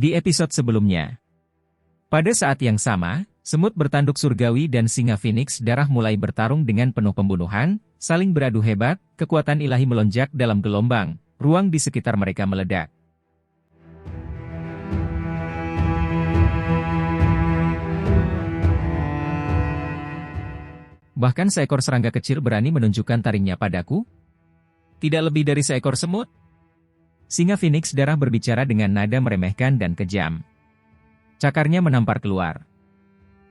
Di episode sebelumnya, pada saat yang sama, semut bertanduk surgawi dan singa Phoenix darah mulai bertarung dengan penuh pembunuhan, saling beradu hebat, kekuatan ilahi melonjak dalam gelombang, ruang di sekitar mereka meledak. Bahkan seekor serangga kecil berani menunjukkan taringnya padaku? Tidak lebih dari seekor semut? Singa Phoenix darah berbicara dengan nada meremehkan dan kejam. Cakarnya menampar keluar.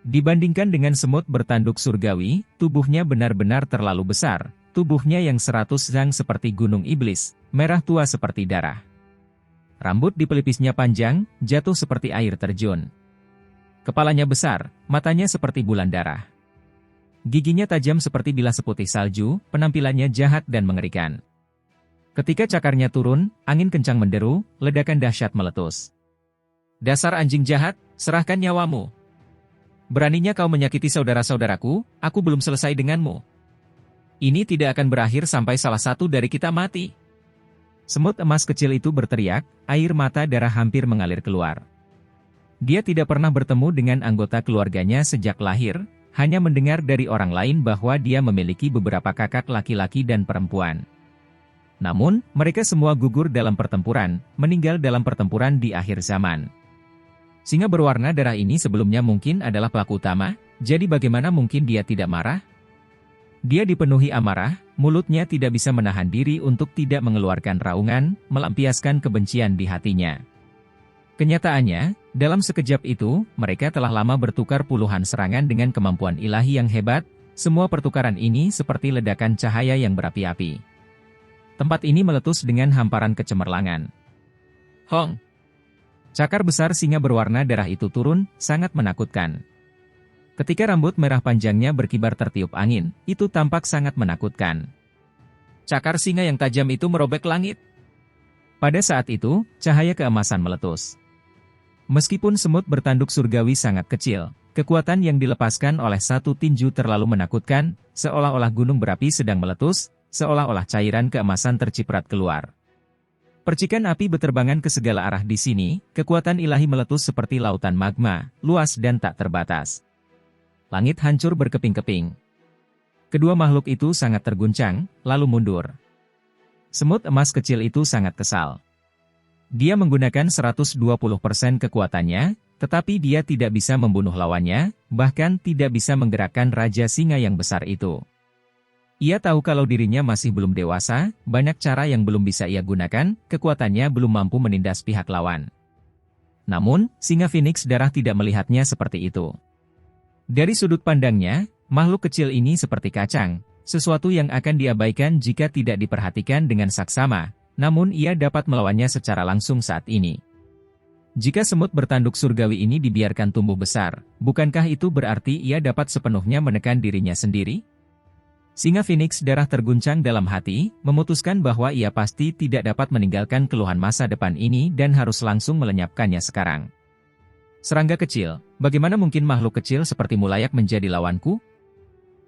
Dibandingkan dengan semut bertanduk surgawi, tubuhnya benar-benar terlalu besar. Tubuhnya yang 100 zang seperti gunung iblis, merah tua seperti darah. Rambut di pelipisnya panjang, jatuh seperti air terjun. Kepalanya besar, matanya seperti bulan darah. Giginya tajam seperti bilah seputih salju, penampilannya jahat dan mengerikan. Ketika cakarnya turun, angin kencang menderu, ledakan dahsyat meletus. Dasar anjing jahat, serahkan nyawamu. Beraninya kau menyakiti saudara-saudaraku, aku belum selesai denganmu. Ini tidak akan berakhir sampai salah satu dari kita mati. Semut emas kecil itu berteriak, air mata darah hampir mengalir keluar. Dia tidak pernah bertemu dengan anggota keluarganya sejak lahir, hanya mendengar dari orang lain bahwa dia memiliki beberapa kakak laki-laki dan perempuan. Namun, mereka semua gugur dalam pertempuran, meninggal dalam pertempuran di akhir zaman. Singa berwarna darah ini sebelumnya mungkin adalah pelaku utama, jadi bagaimana mungkin dia tidak marah? Dia dipenuhi amarah, mulutnya tidak bisa menahan diri untuk tidak mengeluarkan raungan, melampiaskan kebencian di hatinya. Kenyataannya, dalam sekejap itu, mereka telah lama bertukar puluhan serangan dengan kemampuan ilahi yang hebat, semua pertukaran ini seperti ledakan cahaya yang berapi-api. Tempat ini meletus dengan hamparan kecemerlangan. Hong! Cakar besar singa berwarna darah itu turun, sangat menakutkan. Ketika rambut merah panjangnya berkibar tertiup angin, itu tampak sangat menakutkan. Cakar singa yang tajam itu merobek langit. Pada saat itu, cahaya keemasan meletus. Meskipun semut bertanduk surgawi sangat kecil, kekuatan yang dilepaskan oleh satu tinju terlalu menakutkan, seolah-olah gunung berapi sedang meletus, seolah-olah cairan keemasan terciprat keluar. Percikan api beterbangan ke segala arah di sini, kekuatan ilahi meletus seperti lautan magma, luas dan tak terbatas. Langit hancur berkeping-keping. Kedua makhluk itu sangat terguncang, lalu mundur. Semut emas kecil itu sangat kesal. Dia menggunakan 120% kekuatannya, tetapi dia tidak bisa membunuh lawannya, bahkan tidak bisa menggerakkan Raja Singa yang besar itu. Ia tahu kalau dirinya masih belum dewasa, banyak cara yang belum bisa ia gunakan, kekuatannya belum mampu menindas pihak lawan. Namun, singa Phoenix darah tidak melihatnya seperti itu. Dari sudut pandangnya, makhluk kecil ini seperti kacang, sesuatu yang akan diabaikan jika tidak diperhatikan dengan saksama, namun ia dapat melawannya secara langsung saat ini. Jika semut bertanduk surgawi ini dibiarkan tumbuh besar, bukankah itu berarti ia dapat sepenuhnya menekan dirinya sendiri? Singa Phoenix darah terguncang dalam hati, memutuskan bahwa ia pasti tidak dapat meninggalkan keluhan masa depan ini dan harus langsung melenyapkannya sekarang. Serangga kecil, bagaimana mungkin makhluk kecil sepertimu layak menjadi lawanku?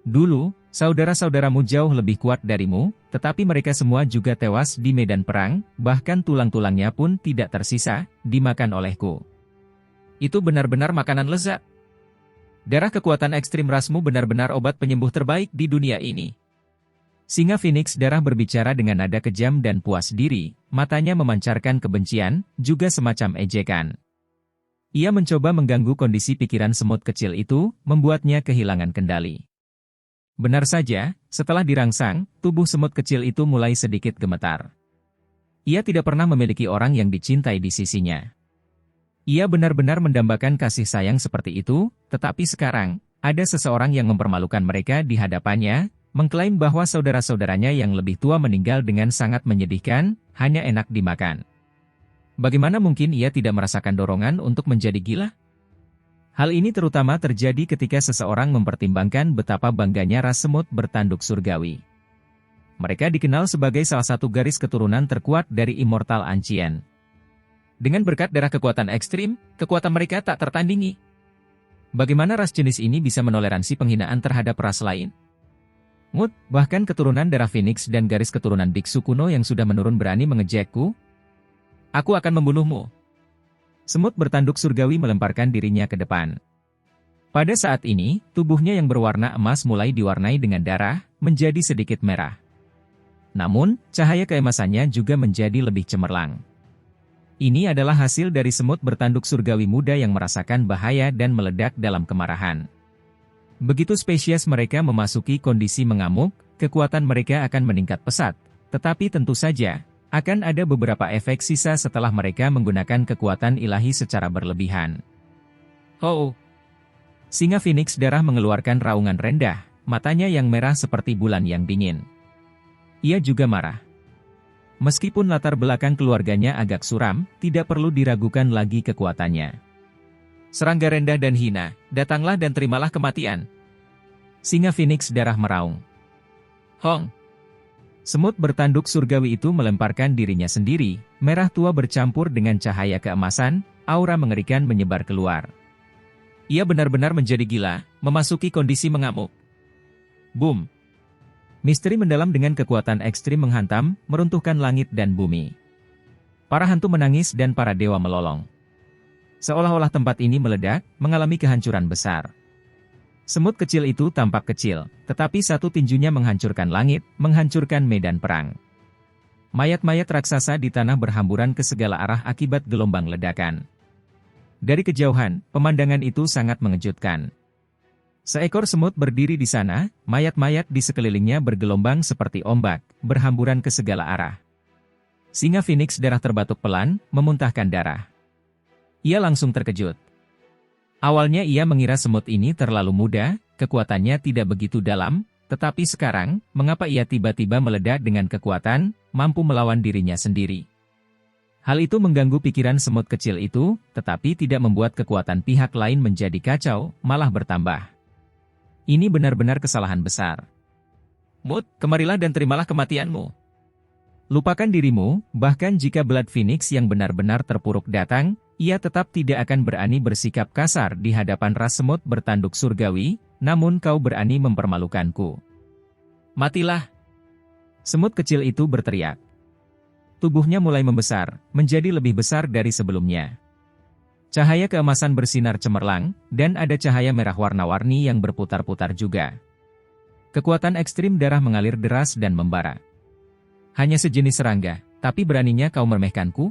Dulu, saudara-saudaramu jauh lebih kuat darimu, tetapi mereka semua juga tewas di medan perang, bahkan tulang-tulangnya pun tidak tersisa, dimakan olehku. Itu benar-benar makanan lezat. Darah kekuatan ekstrim rasmu benar-benar obat penyembuh terbaik di dunia ini. Singa Phoenix darah berbicara dengan nada kejam dan puas diri, matanya memancarkan kebencian, juga semacam ejekan. Ia mencoba mengganggu kondisi pikiran semut kecil itu, membuatnya kehilangan kendali. Benar saja, setelah dirangsang, tubuh semut kecil itu mulai sedikit gemetar. Ia tidak pernah memiliki orang yang dicintai di sisinya. Ia benar-benar mendambakan kasih sayang seperti itu, tetapi sekarang, ada seseorang yang mempermalukan mereka di hadapannya, mengklaim bahwa saudara-saudaranya yang lebih tua meninggal dengan sangat menyedihkan, hanya enak dimakan. Bagaimana mungkin ia tidak merasakan dorongan untuk menjadi gila? Hal ini terutama terjadi ketika seseorang mempertimbangkan betapa bangganya ras semut bertanduk surgawi. Mereka dikenal sebagai salah satu garis keturunan terkuat dari Immortal Ancient. Dengan berkat darah kekuatan ekstrim, kekuatan mereka tak tertandingi. Bagaimana ras jenis ini bisa menoleransi penghinaan terhadap ras lain? Bahkan keturunan darah Phoenix dan garis keturunan biksu kuno yang sudah menurun berani mengejekku? Aku akan membunuhmu. Semut bertanduk surgawi melemparkan dirinya ke depan. Pada saat ini, tubuhnya yang berwarna emas mulai diwarnai dengan darah, menjadi sedikit merah. Namun, cahaya keemasannya juga menjadi lebih cemerlang. Ini adalah hasil dari semut bertanduk surgawi muda yang merasakan bahaya dan meledak dalam kemarahan. Begitu spesies mereka memasuki kondisi mengamuk, kekuatan mereka akan meningkat pesat, tetapi tentu saja, akan ada beberapa efek sisa setelah mereka menggunakan kekuatan ilahi secara berlebihan. Oh! Singa Phoenix darah mengeluarkan raungan rendah, matanya yang merah seperti bulan yang dingin. Ia juga marah. Meskipun latar belakang keluarganya agak suram, tidak perlu diragukan lagi kekuatannya. Serangga rendah dan hina, datanglah dan terimalah kematian. Singa Phoenix darah meraung. Hong! Semut bertanduk surgawi itu melemparkan dirinya sendiri, merah tua bercampur dengan cahaya keemasan, aura mengerikan menyebar keluar. Ia benar-benar menjadi gila, memasuki kondisi mengamuk. Boom! Misteri mendalam dengan kekuatan ekstrim menghantam, meruntuhkan langit dan bumi. Para hantu menangis dan para dewa melolong. Seolah-olah tempat ini meledak, mengalami kehancuran besar. Semut kecil itu tampak kecil, tetapi satu tinjunya menghancurkan langit, menghancurkan medan perang. Mayat-mayat raksasa di tanah berhamburan ke segala arah akibat gelombang ledakan. Dari kejauhan, pemandangan itu sangat mengejutkan. Seekor semut berdiri di sana, mayat-mayat di sekelilingnya bergelombang seperti ombak, berhamburan ke segala arah. Singa Phoenix darah terbatuk pelan, memuntahkan darah. Ia langsung terkejut. Awalnya ia mengira semut ini terlalu muda, kekuatannya tidak begitu dalam, tetapi sekarang, mengapa ia tiba-tiba meledak dengan kekuatan, mampu melawan dirinya sendiri. Hal itu mengganggu pikiran semut kecil itu, tetapi tidak membuat kekuatan pihak lain menjadi kacau, malah bertambah. Ini benar-benar kesalahan besar. Mut, kemarilah dan terimalah kematianmu. Lupakan dirimu, bahkan jika Blood Phoenix yang benar-benar terpuruk datang, ia tetap tidak akan berani bersikap kasar di hadapan ras semut bertanduk surgawi, namun kau berani mempermalukanku. Matilah! Semut kecil itu berteriak. Tubuhnya mulai membesar, menjadi lebih besar dari sebelumnya. Cahaya keemasan bersinar cemerlang, dan ada cahaya merah warna-warni yang berputar-putar juga. Kekuatan ekstrim darah mengalir deras dan membara. Hanya sejenis serangga, tapi beraninya kau meremehkanku?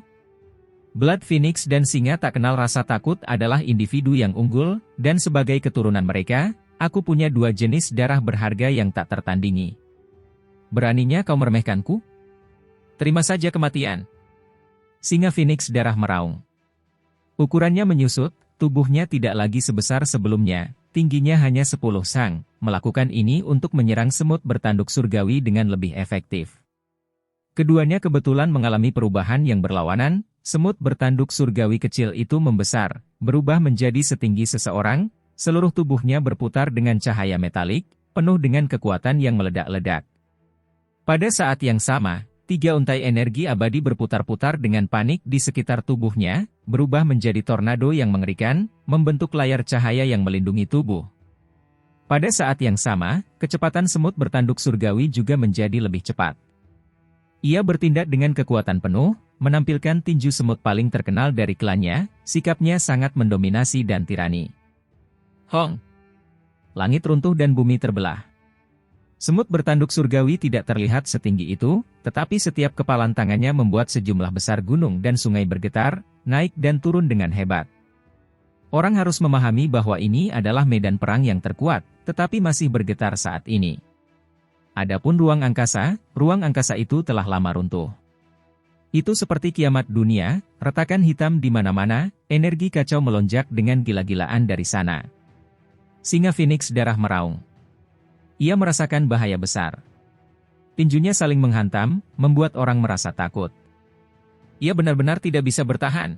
Blood Phoenix dan singa tak kenal rasa takut adalah individu yang unggul, dan sebagai keturunan mereka, aku punya dua jenis darah berharga yang tak tertandingi. Beraninya kau meremehkanku? Terima saja kematian. Singa Phoenix darah meraung. Ukurannya menyusut, tubuhnya tidak lagi sebesar sebelumnya, tingginya hanya 10 sang, melakukan ini untuk menyerang semut bertanduk surgawi dengan lebih efektif. Keduanya kebetulan mengalami perubahan yang berlawanan, semut bertanduk surgawi kecil itu membesar, berubah menjadi setinggi seseorang, seluruh tubuhnya berputar dengan cahaya metalik, penuh dengan kekuatan yang meledak-ledak. Pada saat yang sama, 3 untai energi abadi berputar-putar dengan panik di sekitar tubuhnya, berubah menjadi tornado yang mengerikan, membentuk layar cahaya yang melindungi tubuh. Pada saat yang sama, kecepatan semut bertanduk surgawi juga menjadi lebih cepat. Ia bertindak dengan kekuatan penuh, menampilkan tinju semut paling terkenal dari klannya, sikapnya sangat mendominasi dan tirani. Hong! Langit runtuh dan bumi terbelah. Semut bertanduk surgawi tidak terlihat setinggi itu, tetapi setiap kepalan tangannya membuat sejumlah besar gunung dan sungai bergetar, naik dan turun dengan hebat. Orang harus memahami bahwa ini adalah medan perang yang terkuat, tetapi masih bergetar saat ini. Adapun ruang angkasa itu telah lama runtuh. Itu seperti kiamat dunia, retakan hitam di mana-mana, energi kacau melonjak dengan gila-gilaan dari sana. Singa Phoenix darah meraung. Ia merasakan bahaya besar. Tinjunya saling menghantam, membuat orang merasa takut. Ia benar-benar tidak bisa bertahan.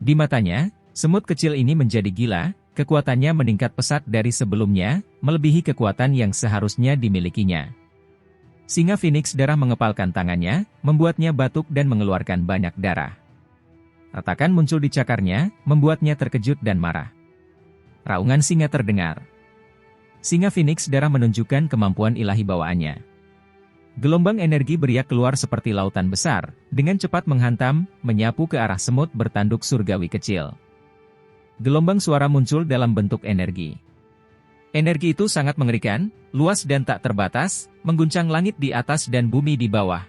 Di matanya, semut kecil ini menjadi gila, kekuatannya meningkat pesat dari sebelumnya, melebihi kekuatan yang seharusnya dimilikinya. Singa Phoenix darah mengepalkan tangannya, membuatnya batuk dan mengeluarkan banyak darah. Retakan muncul di cakarnya, membuatnya terkejut dan marah. Raungan singa terdengar. Singa Phoenix darah menunjukkan kemampuan ilahi bawaannya. Gelombang energi beriak keluar seperti lautan besar, dengan cepat menghantam, menyapu ke arah semut bertanduk surgawi kecil. Gelombang suara muncul dalam bentuk energi. Energi itu sangat mengerikan, luas dan tak terbatas, mengguncang langit di atas dan bumi di bawah.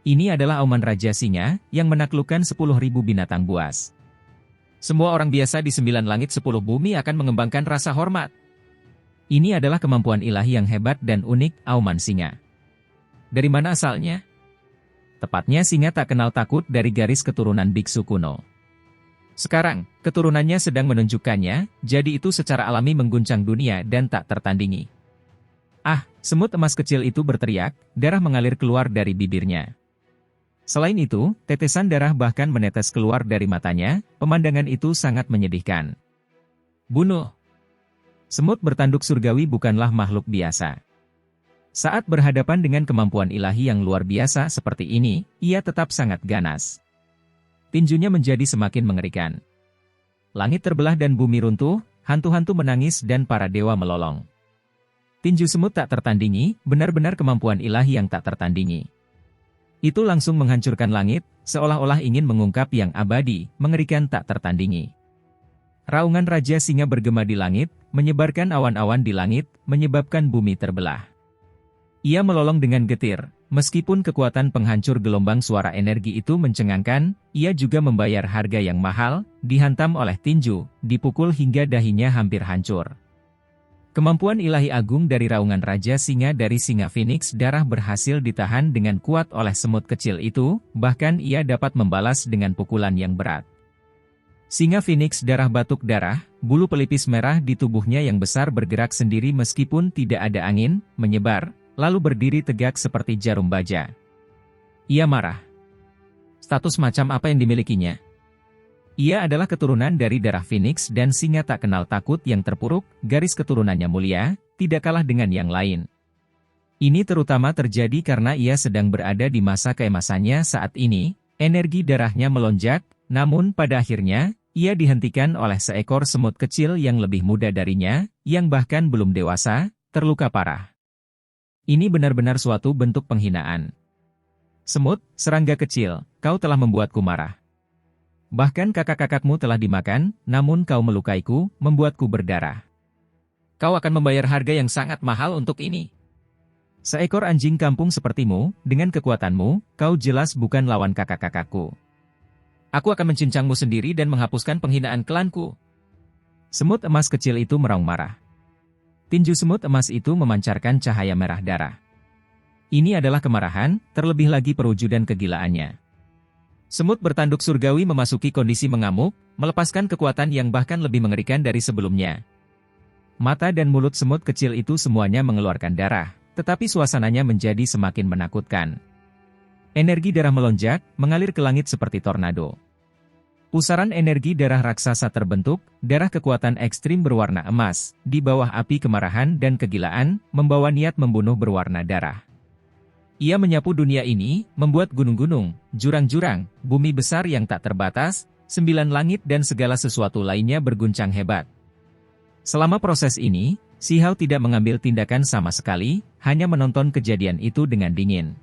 Ini adalah auman Raja Singa, yang menaklukkan 10.000 binatang buas. Semua orang biasa di 9 langit 10 bumi akan mengembangkan rasa hormat. Ini adalah kemampuan ilahi yang hebat dan unik, auman singa. Dari mana asalnya? Tepatnya singa tak kenal takut dari garis keturunan biksu kuno. Sekarang, keturunannya sedang menunjukkannya, jadi itu secara alami mengguncang dunia dan tak tertandingi. Ah, semut emas kecil itu berteriak, darah mengalir keluar dari bibirnya. Selain itu, tetesan darah bahkan menetes keluar dari matanya, pemandangan itu sangat menyedihkan. Bunuh! Semut bertanduk surgawi bukanlah makhluk biasa. Saat berhadapan dengan kemampuan ilahi yang luar biasa seperti ini, ia tetap sangat ganas. Tinjunya menjadi semakin mengerikan. Langit terbelah dan bumi runtuh, hantu-hantu menangis dan para dewa melolong. Tinju semut tak tertandingi, benar-benar kemampuan ilahi yang tak tertandingi. Itu langsung menghancurkan langit, seolah-olah ingin mengungkap yang abadi, mengerikan tak tertandingi. Raungan Raja Singa bergema di langit, menyebarkan awan-awan di langit, menyebabkan bumi terbelah. Ia melolong dengan getir, meskipun kekuatan penghancur gelombang suara energi itu mencengangkan, ia juga membayar harga yang mahal, dihantam oleh tinju, dipukul hingga dahinya hampir hancur. Kemampuan ilahi agung dari raungan Raja Singa dari Singa Phoenix darah berhasil ditahan dengan kuat oleh semut kecil itu, bahkan ia dapat membalas dengan pukulan yang berat. Singa Phoenix darah batuk darah, bulu pelipis merah di tubuhnya yang besar bergerak sendiri meskipun tidak ada angin, menyebar, lalu berdiri tegak seperti jarum baja. Ia marah. Status macam apa yang dimilikinya? Ia adalah keturunan dari darah Phoenix dan singa tak kenal takut yang terpuruk, garis keturunannya mulia, tidak kalah dengan yang lain. Ini terutama terjadi karena ia sedang berada di masa keemasannya saat ini, energi darahnya melonjak, namun pada akhirnya, ia dihentikan oleh seekor semut kecil yang lebih muda darinya, yang bahkan belum dewasa, terluka parah. Ini benar-benar suatu bentuk penghinaan. Semut, serangga kecil, kau telah membuatku marah. Bahkan kakak-kakakmu telah dimakan, namun kau melukaiku, membuatku berdarah. Kau akan membayar harga yang sangat mahal untuk ini. Seekor anjing kampung sepertimu, dengan kekuatanmu, kau jelas bukan lawan kakak-kakakku. Aku akan mencincangmu sendiri dan menghapuskan penghinaan klanku. Semut emas kecil itu meraung marah. Tinju semut emas itu memancarkan cahaya merah darah. Ini adalah kemarahan, terlebih lagi perwujudan kegilaannya. Semut bertanduk surgawi memasuki kondisi mengamuk, melepaskan kekuatan yang bahkan lebih mengerikan dari sebelumnya. Mata dan mulut semut kecil itu semuanya mengeluarkan darah, tetapi suasananya menjadi semakin menakutkan. Energi darah melonjak, mengalir ke langit seperti tornado. Pusaran energi darah raksasa terbentuk, darah kekuatan ekstrim berwarna emas, di bawah api kemarahan dan kegilaan, membawa niat membunuh berwarna darah. Ia menyapu dunia ini, membuat gunung-gunung, jurang-jurang, bumi besar yang tak terbatas, 9 langit dan segala sesuatu lainnya berguncang hebat. Selama proses ini, Si Hao tidak mengambil tindakan sama sekali, hanya menonton kejadian itu dengan dingin.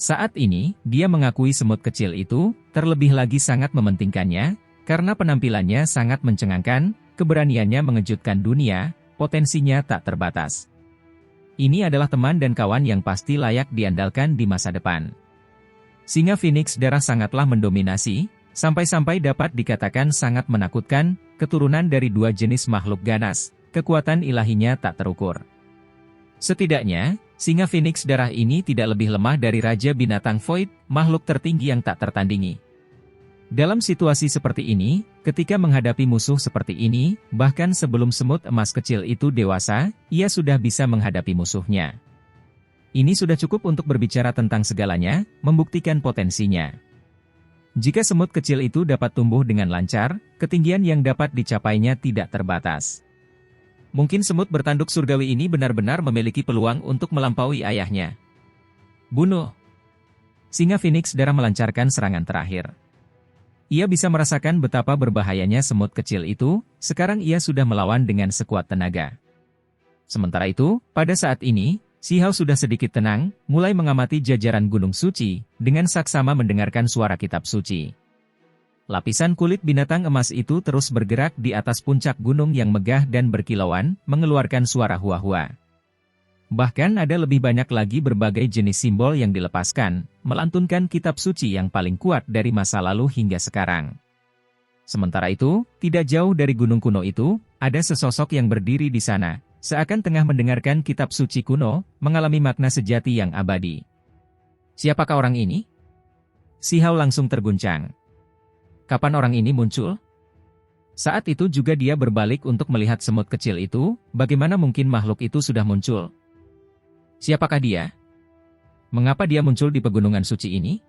Saat ini, dia mengakui semut kecil itu, terlebih lagi sangat mementingkannya, karena penampilannya sangat mencengangkan, keberaniannya mengejutkan dunia, potensinya tak terbatas. Ini adalah teman dan kawan yang pasti layak diandalkan di masa depan. Singa Phoenix darah sangatlah mendominasi, sampai-sampai dapat dikatakan sangat menakutkan, keturunan dari 2 jenis makhluk ganas, kekuatan ilahinya tak terukur. Setidaknya, Singa Phoenix darah ini tidak lebih lemah dari Raja Binatang Void, makhluk tertinggi yang tak tertandingi. Dalam situasi seperti ini, ketika menghadapi musuh seperti ini, bahkan sebelum semut emas kecil itu dewasa, ia sudah bisa menghadapi musuhnya. Ini sudah cukup untuk berbicara tentang segalanya, membuktikan potensinya. Jika semut kecil itu dapat tumbuh dengan lancar, ketinggian yang dapat dicapainya tidak terbatas. Mungkin semut bertanduk surgawi ini benar-benar memiliki peluang untuk melampaui ayahnya. Bunuh! Singa Phoenix darah melancarkan serangan terakhir. Ia bisa merasakan betapa berbahayanya semut kecil itu, sekarang ia sudah melawan dengan sekuat tenaga. Sementara itu, pada saat ini, Sihao sudah sedikit tenang, mulai mengamati jajaran gunung suci, dengan saksama mendengarkan suara kitab suci. Lapisan kulit binatang emas itu terus bergerak di atas puncak gunung yang megah dan berkilauan, mengeluarkan suara hua-hua. Bahkan ada lebih banyak lagi berbagai jenis simbol yang dilepaskan, melantunkan kitab suci yang paling kuat dari masa lalu hingga sekarang. Sementara itu, tidak jauh dari gunung kuno itu, ada sesosok yang berdiri di sana, seakan tengah mendengarkan kitab suci kuno, mengalami makna sejati yang abadi. Siapakah orang ini? Sihao langsung terguncang. Kapan orang ini muncul? Saat itu juga dia berbalik untuk melihat semut kecil itu, bagaimana mungkin makhluk itu sudah muncul? Siapakah dia? Mengapa dia muncul di pegunungan suci ini?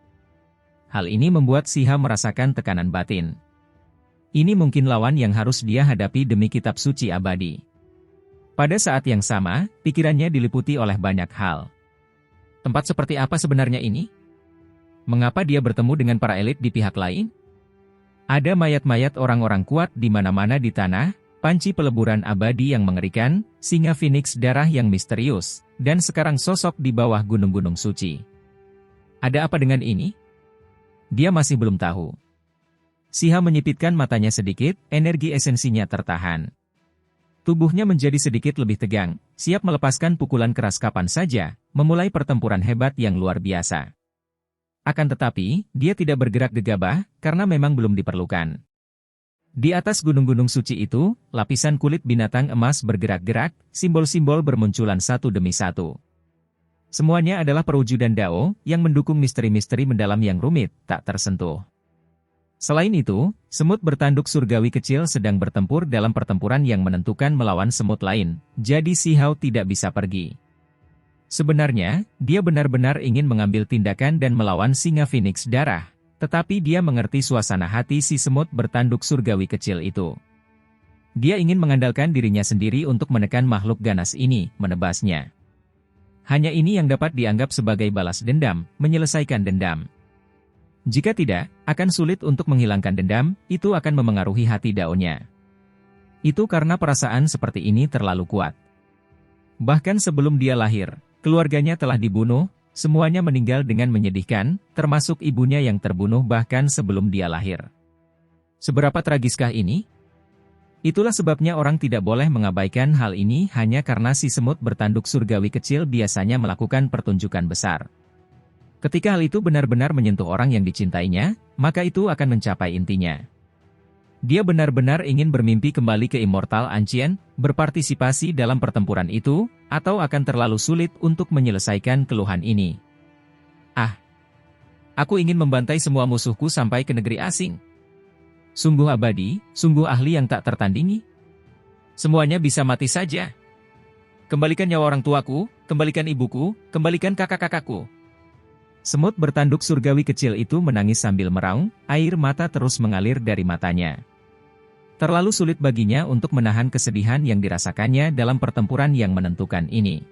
Hal ini membuat Sihao merasakan tekanan batin. Ini mungkin lawan yang harus dia hadapi demi kitab suci abadi. Pada saat yang sama, pikirannya diliputi oleh banyak hal. Tempat seperti apa sebenarnya ini? Mengapa dia bertemu dengan para elit di pihak lain? Ada mayat-mayat orang-orang kuat di mana-mana di tanah, panci peleburan abadi yang mengerikan, singa Phoenix darah yang misterius, dan sekarang sosok di bawah gunung-gunung suci. Ada apa dengan ini? Dia masih belum tahu. Sihao menyipitkan matanya sedikit, energi esensinya tertahan. Tubuhnya menjadi sedikit lebih tegang, siap melepaskan pukulan keras kapan saja, memulai pertempuran hebat yang luar biasa. Akan tetapi, dia tidak bergerak gegabah, karena memang belum diperlukan. Di atas gunung-gunung suci itu, lapisan kulit binatang emas bergerak-gerak, simbol-simbol bermunculan satu demi satu. Semuanya adalah perwujudan Dao, yang mendukung misteri-misteri mendalam yang rumit, tak tersentuh. Selain itu, semut bertanduk surgawi kecil sedang bertempur dalam pertempuran yang menentukan melawan semut lain, jadi Sihao tidak bisa pergi. Sebenarnya, dia benar-benar ingin mengambil tindakan dan melawan singa Phoenix darah, tetapi dia mengerti suasana hati si semut bertanduk surgawi kecil itu. Dia ingin mengandalkan dirinya sendiri untuk menekan makhluk ganas ini, menebasnya. Hanya ini yang dapat dianggap sebagai balas dendam, menyelesaikan dendam. Jika tidak, akan sulit untuk menghilangkan dendam, itu akan memengaruhi hati Dao-nya. Itu karena perasaan seperti ini terlalu kuat. Bahkan sebelum dia lahir, keluarganya telah dibunuh, semuanya meninggal dengan menyedihkan, termasuk ibunya yang terbunuh bahkan sebelum dia lahir. Seberapa tragiskah ini? Itulah sebabnya orang tidak boleh mengabaikan hal ini hanya karena si semut bertanduk surgawi kecil biasanya melakukan pertunjukan besar. Ketika hal itu benar-benar menyentuh orang yang dicintainya, maka itu akan mencapai intinya. Dia benar-benar ingin bermimpi kembali ke Immortal Ancient, berpartisipasi dalam pertempuran itu, atau akan terlalu sulit untuk menyelesaikan keluhan ini. Aku ingin membantai semua musuhku sampai ke negeri asing. Sungguh abadi, sungguh ahli yang tak tertandingi. Semuanya bisa mati saja. Kembalikan nyawa orang tuaku, kembalikan ibuku, kembalikan kakak-kakakku. Semut bertanduk surgawi kecil itu menangis sambil meraung, air mata terus mengalir dari matanya. Terlalu sulit baginya untuk menahan kesedihan yang dirasakannya dalam pertempuran yang menentukan ini.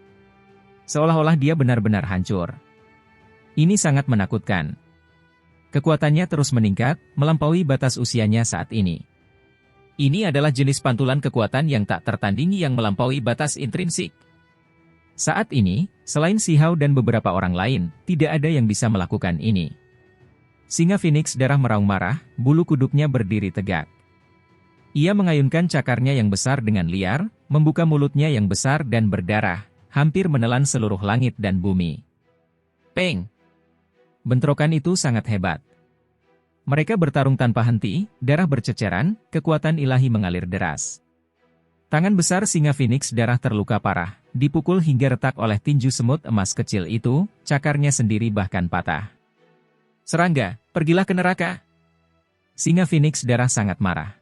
Seolah-olah dia benar-benar hancur. Ini sangat menakutkan. Kekuatannya terus meningkat, melampaui batas usianya saat ini. Ini adalah jenis pantulan kekuatan yang tak tertandingi yang melampaui batas intrinsik. Saat ini, selain Sihao dan beberapa orang lain, tidak ada yang bisa melakukan ini. Singa Phoenix darah meraung marah, bulu kuduknya berdiri tegak. Ia mengayunkan cakarnya yang besar dengan liar, membuka mulutnya yang besar dan berdarah, hampir menelan seluruh langit dan bumi. Peng! Bentrokan itu sangat hebat. Mereka bertarung tanpa henti, darah berceceran, kekuatan ilahi mengalir deras. Tangan besar singa Phoenix darah terluka parah, dipukul hingga retak oleh tinju semut emas kecil itu, cakarnya sendiri bahkan patah. Serangga, pergilah ke neraka. Singa Phoenix darah sangat marah.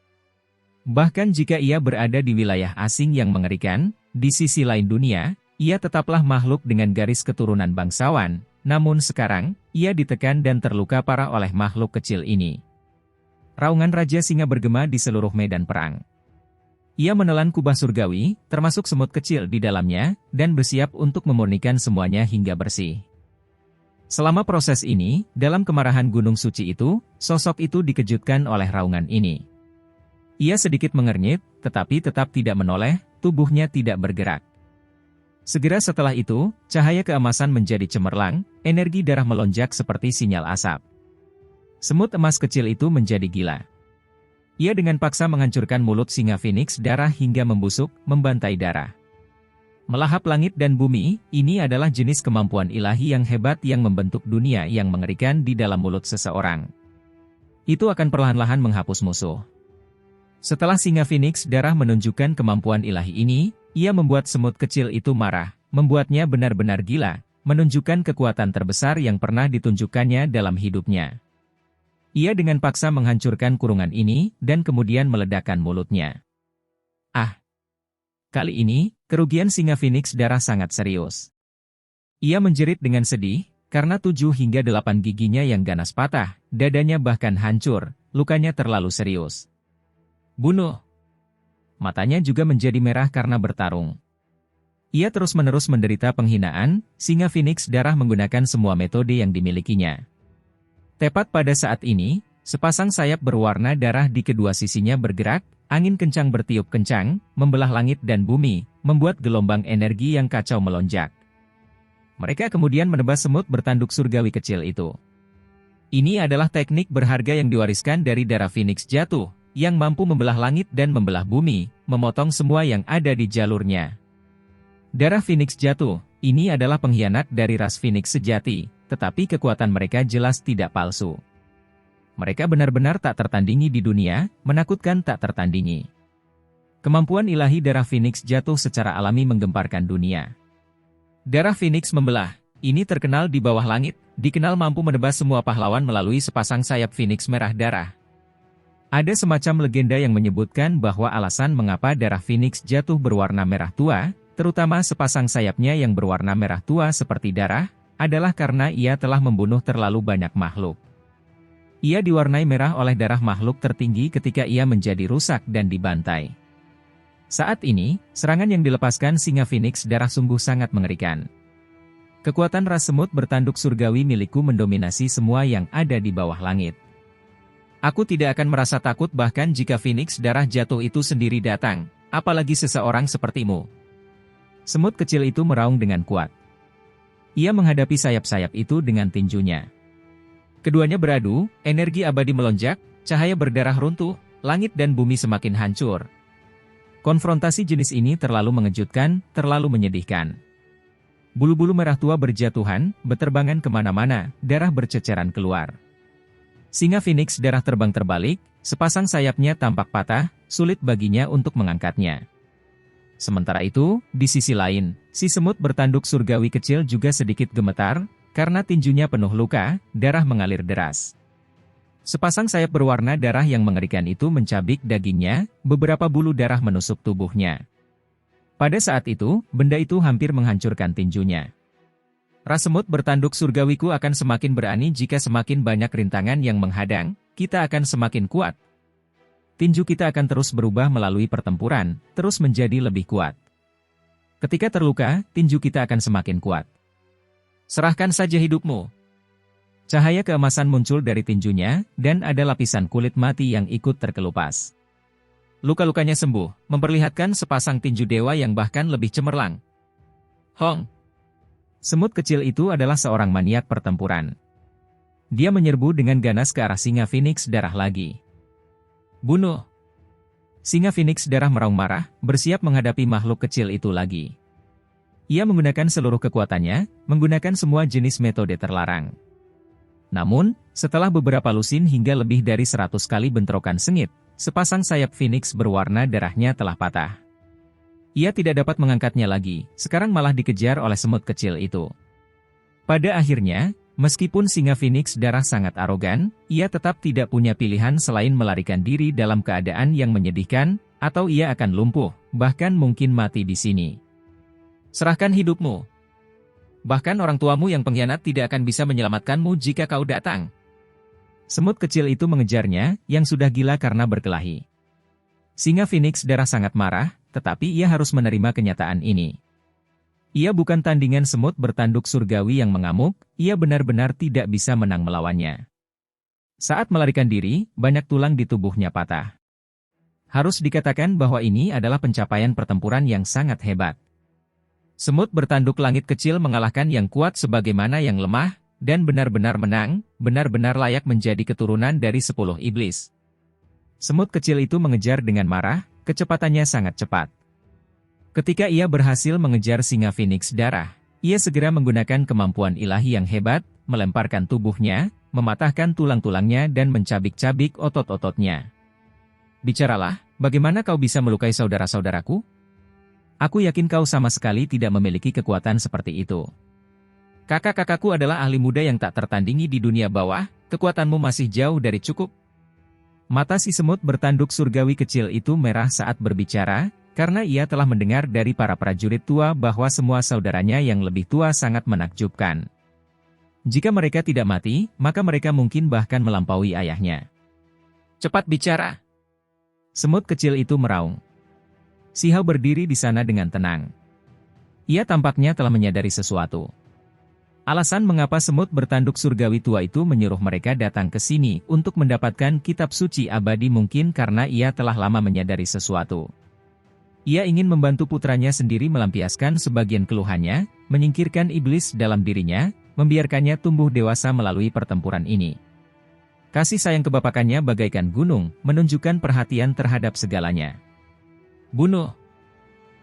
Bahkan jika ia berada di wilayah asing yang mengerikan, di sisi lain dunia, ia tetaplah makhluk dengan garis keturunan bangsawan, namun sekarang, ia ditekan dan terluka parah oleh makhluk kecil ini. Raungan Raja Singa bergema di seluruh medan perang. Ia menelan kubah surgawi, termasuk semut kecil di dalamnya, dan bersiap untuk memurnikan semuanya hingga bersih. Selama proses ini, dalam kemarahan gunung suci itu, sosok itu dikejutkan oleh raungan ini. Ia sedikit mengernyit, tetapi tetap tidak menoleh, tubuhnya tidak bergerak. Segera setelah itu, cahaya keemasan menjadi cemerlang, energi darah melonjak seperti sinyal asap. Semut emas kecil itu menjadi gila. Ia dengan paksa menghancurkan mulut singa Phoenix darah hingga membusuk, membantai darah. Melahap langit dan bumi, ini adalah jenis kemampuan ilahi yang hebat yang membentuk dunia yang mengerikan di dalam mulut seseorang. Itu akan perlahan-lahan menghapus musuh. Setelah singa Phoenix darah menunjukkan kemampuan ilahi ini, ia membuat semut kecil itu marah, membuatnya benar-benar gila, menunjukkan kekuatan terbesar yang pernah ditunjukkannya dalam hidupnya. Ia dengan paksa menghancurkan kurungan ini, dan kemudian meledakkan mulutnya. Ah! Kali ini, kerugian singa Phoenix darah sangat serius. Ia menjerit dengan sedih, karena 7 hingga 8 giginya yang ganas patah, dadanya bahkan hancur, lukanya terlalu serius. Bunuh! Matanya juga menjadi merah karena bertarung. Ia terus-menerus menderita penghinaan, singa Phoenix darah menggunakan semua metode yang dimilikinya. Tepat pada saat ini, sepasang sayap berwarna darah di kedua sisinya bergerak, angin kencang bertiup kencang, membelah langit dan bumi, membuat gelombang energi yang kacau melonjak. Mereka kemudian menebas semut bertanduk surgawi kecil itu. Ini adalah teknik berharga yang diwariskan dari darah Phoenix jatuh, yang mampu membelah langit dan membelah bumi, memotong semua yang ada di jalurnya. Darah Phoenix jatuh, ini adalah pengkhianat dari ras Phoenix sejati, tetapi kekuatan mereka jelas tidak palsu. Mereka benar-benar tak tertandingi di dunia, menakutkan tak tertandingi. Kemampuan ilahi darah Phoenix jatuh secara alami menggemparkan dunia. Darah Phoenix membelah, ini terkenal di bawah langit, dikenal mampu menebas semua pahlawan melalui sepasang sayap Phoenix merah darah. Ada semacam legenda yang menyebutkan bahwa alasan mengapa darah Phoenix jatuh berwarna merah tua, terutama sepasang sayapnya yang berwarna merah tua seperti darah, adalah karena ia telah membunuh terlalu banyak makhluk. Ia diwarnai merah oleh darah makhluk tertinggi ketika ia menjadi rusak dan dibantai. Saat ini, serangan yang dilepaskan singa Phoenix darah sungguh sangat mengerikan. Kekuatan ras semut bertanduk surgawi milikku mendominasi semua yang ada di bawah langit. Aku tidak akan merasa takut bahkan jika Phoenix darah jatuh itu sendiri datang, apalagi seseorang sepertimu. Semut kecil itu meraung dengan kuat. Ia menghadapi sayap-sayap itu dengan tinjunya. Keduanya beradu, energi abadi melonjak, cahaya berdarah runtuh, langit dan bumi semakin hancur. Konfrontasi jenis ini terlalu mengejutkan, terlalu menyedihkan. Bulu-bulu merah tua berjatuhan, beterbangan kemana-mana, darah berceceran keluar. Singa Phoenix darah terbang terbalik, sepasang sayapnya tampak patah, sulit baginya untuk mengangkatnya. Sementara itu, di sisi lain, si semut bertanduk surgawi kecil juga sedikit gemetar, karena tinjunya penuh luka, darah mengalir deras. Sepasang sayap berwarna darah yang mengerikan itu mencabik dagingnya, beberapa bulu darah menusuk tubuhnya. Pada saat itu, benda itu hampir menghancurkan tinjunya. Ras semut bertanduk surgawiku akan semakin berani jika semakin banyak rintangan yang menghadang, kita akan semakin kuat. Tinju kita akan terus berubah melalui pertempuran, terus menjadi lebih kuat. Ketika terluka, tinju kita akan semakin kuat. Serahkan saja hidupmu. Cahaya keemasan muncul dari tinjunya, dan ada lapisan kulit mati yang ikut terkelupas. Luka-lukanya sembuh, memperlihatkan sepasang tinju dewa yang bahkan lebih cemerlang. Hong! Semut kecil itu adalah seorang maniak pertempuran. Dia menyerbu dengan ganas ke arah singa Phoenix darah lagi. Bunuh! Singa Phoenix darah meraung marah, bersiap menghadapi makhluk kecil itu lagi. Ia menggunakan seluruh kekuatannya, menggunakan semua jenis metode terlarang. Namun, setelah beberapa lusin hingga lebih dari 100 kali bentrokan sengit, sepasang sayap Phoenix berwarna darahnya telah patah. Ia tidak dapat mengangkatnya lagi, sekarang malah dikejar oleh semut kecil itu. Pada akhirnya, meskipun singa Phoenix darah sangat arogan, ia tetap tidak punya pilihan selain melarikan diri dalam keadaan yang menyedihkan, atau ia akan lumpuh, bahkan mungkin mati di sini. Serahkan hidupmu. Bahkan orang tuamu yang pengkhianat tidak akan bisa menyelamatkanmu jika kau datang. Semut kecil itu mengejarnya, yang sudah gila karena berkelahi. Singa Phoenix darah sangat marah, tetapi ia harus menerima kenyataan ini. Ia bukan tandingan semut bertanduk surgawi yang mengamuk, ia benar-benar tidak bisa menang melawannya. Saat melarikan diri, banyak tulang di tubuhnya patah. Harus dikatakan bahwa ini adalah pencapaian pertempuran yang sangat hebat. Semut bertanduk langit kecil mengalahkan yang kuat sebagaimana yang lemah, dan benar-benar menang, benar-benar layak menjadi keturunan dari 10 iblis. Semut kecil itu mengejar dengan marah, kecepatannya sangat cepat. Ketika ia berhasil mengejar singa Phoenix darah, ia segera menggunakan kemampuan ilahi yang hebat, melemparkan tubuhnya, mematahkan tulang-tulangnya dan mencabik-cabik otot-ototnya. Bicaralah, bagaimana kau bisa melukai saudara-saudaraku? Aku yakin kau sama sekali tidak memiliki kekuatan seperti itu. Kakak-kakakku adalah ahli muda yang tak tertandingi di dunia bawah, kekuatanmu masih jauh dari cukup. Mata si semut bertanduk surgawi kecil itu merah saat berbicara, karena ia telah mendengar dari para prajurit tua bahwa semua saudaranya yang lebih tua sangat menakjubkan. Jika mereka tidak mati, maka mereka mungkin bahkan melampaui ayahnya. Cepat bicara! Semut kecil itu meraung. Si Hao berdiri di sana dengan tenang. Ia tampaknya telah menyadari sesuatu. Alasan mengapa semut bertanduk surgawi tua itu menyuruh mereka datang ke sini untuk mendapatkan kitab suci abadi mungkin karena ia telah lama menyadari sesuatu. Ia ingin membantu putranya sendiri melampiaskan sebagian keluhannya, menyingkirkan iblis dalam dirinya, membiarkannya tumbuh dewasa melalui pertempuran ini. Kasih sayang kebapakannya bagaikan gunung, menunjukkan perhatian terhadap segalanya. Bunuh!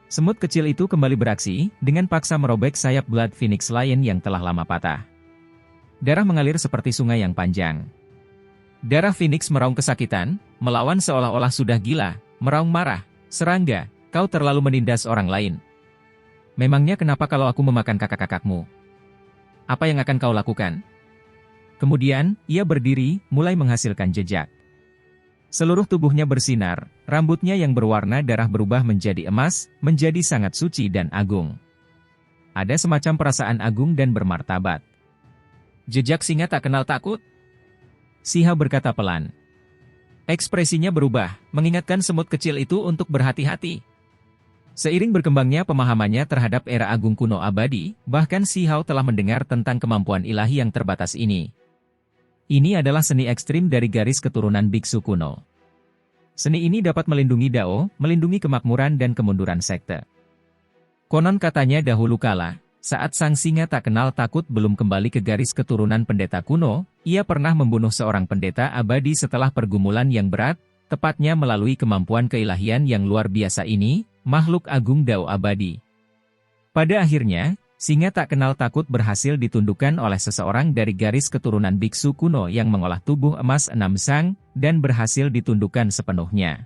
Semut kecil itu kembali beraksi, dengan paksa merobek sayap Blood Phoenix Lion yang telah lama patah. Darah mengalir seperti sungai yang panjang. Darah Phoenix meraung kesakitan, melawan seolah-olah sudah gila, meraung marah, serangga, kau terlalu menindas orang lain. Memangnya kenapa kalau aku memakan kakak-kakakmu? Apa yang akan kau lakukan? Kemudian, ia berdiri, mulai menghasilkan jejak. Seluruh tubuhnya bersinar, rambutnya yang berwarna darah berubah menjadi emas, menjadi sangat suci dan agung. Ada semacam perasaan agung dan bermartabat. Jejak singa tak kenal takut? Si Hao berkata pelan. Ekspresinya berubah, mengingatkan semut kecil itu untuk berhati-hati. Seiring berkembangnya pemahamannya terhadap era agung kuno abadi, bahkan Si Hao telah mendengar tentang kemampuan ilahi yang terbatas ini. Ini adalah seni ekstrim dari garis keturunan biksu kuno. Seni ini dapat melindungi Dao, melindungi kemakmuran dan kemunduran sekte. Konon katanya dahulu kala, saat sang singa tak kenal takut belum kembali ke garis keturunan pendeta kuno, ia pernah membunuh seorang pendeta abadi setelah pergumulan yang berat, tepatnya melalui kemampuan keilahian yang luar biasa ini, makhluk agung Dao abadi. Pada akhirnya, singa tak kenal takut berhasil ditundukkan oleh seseorang dari garis keturunan biksu kuno yang mengolah tubuh emas 6 sang, dan berhasil ditundukkan sepenuhnya.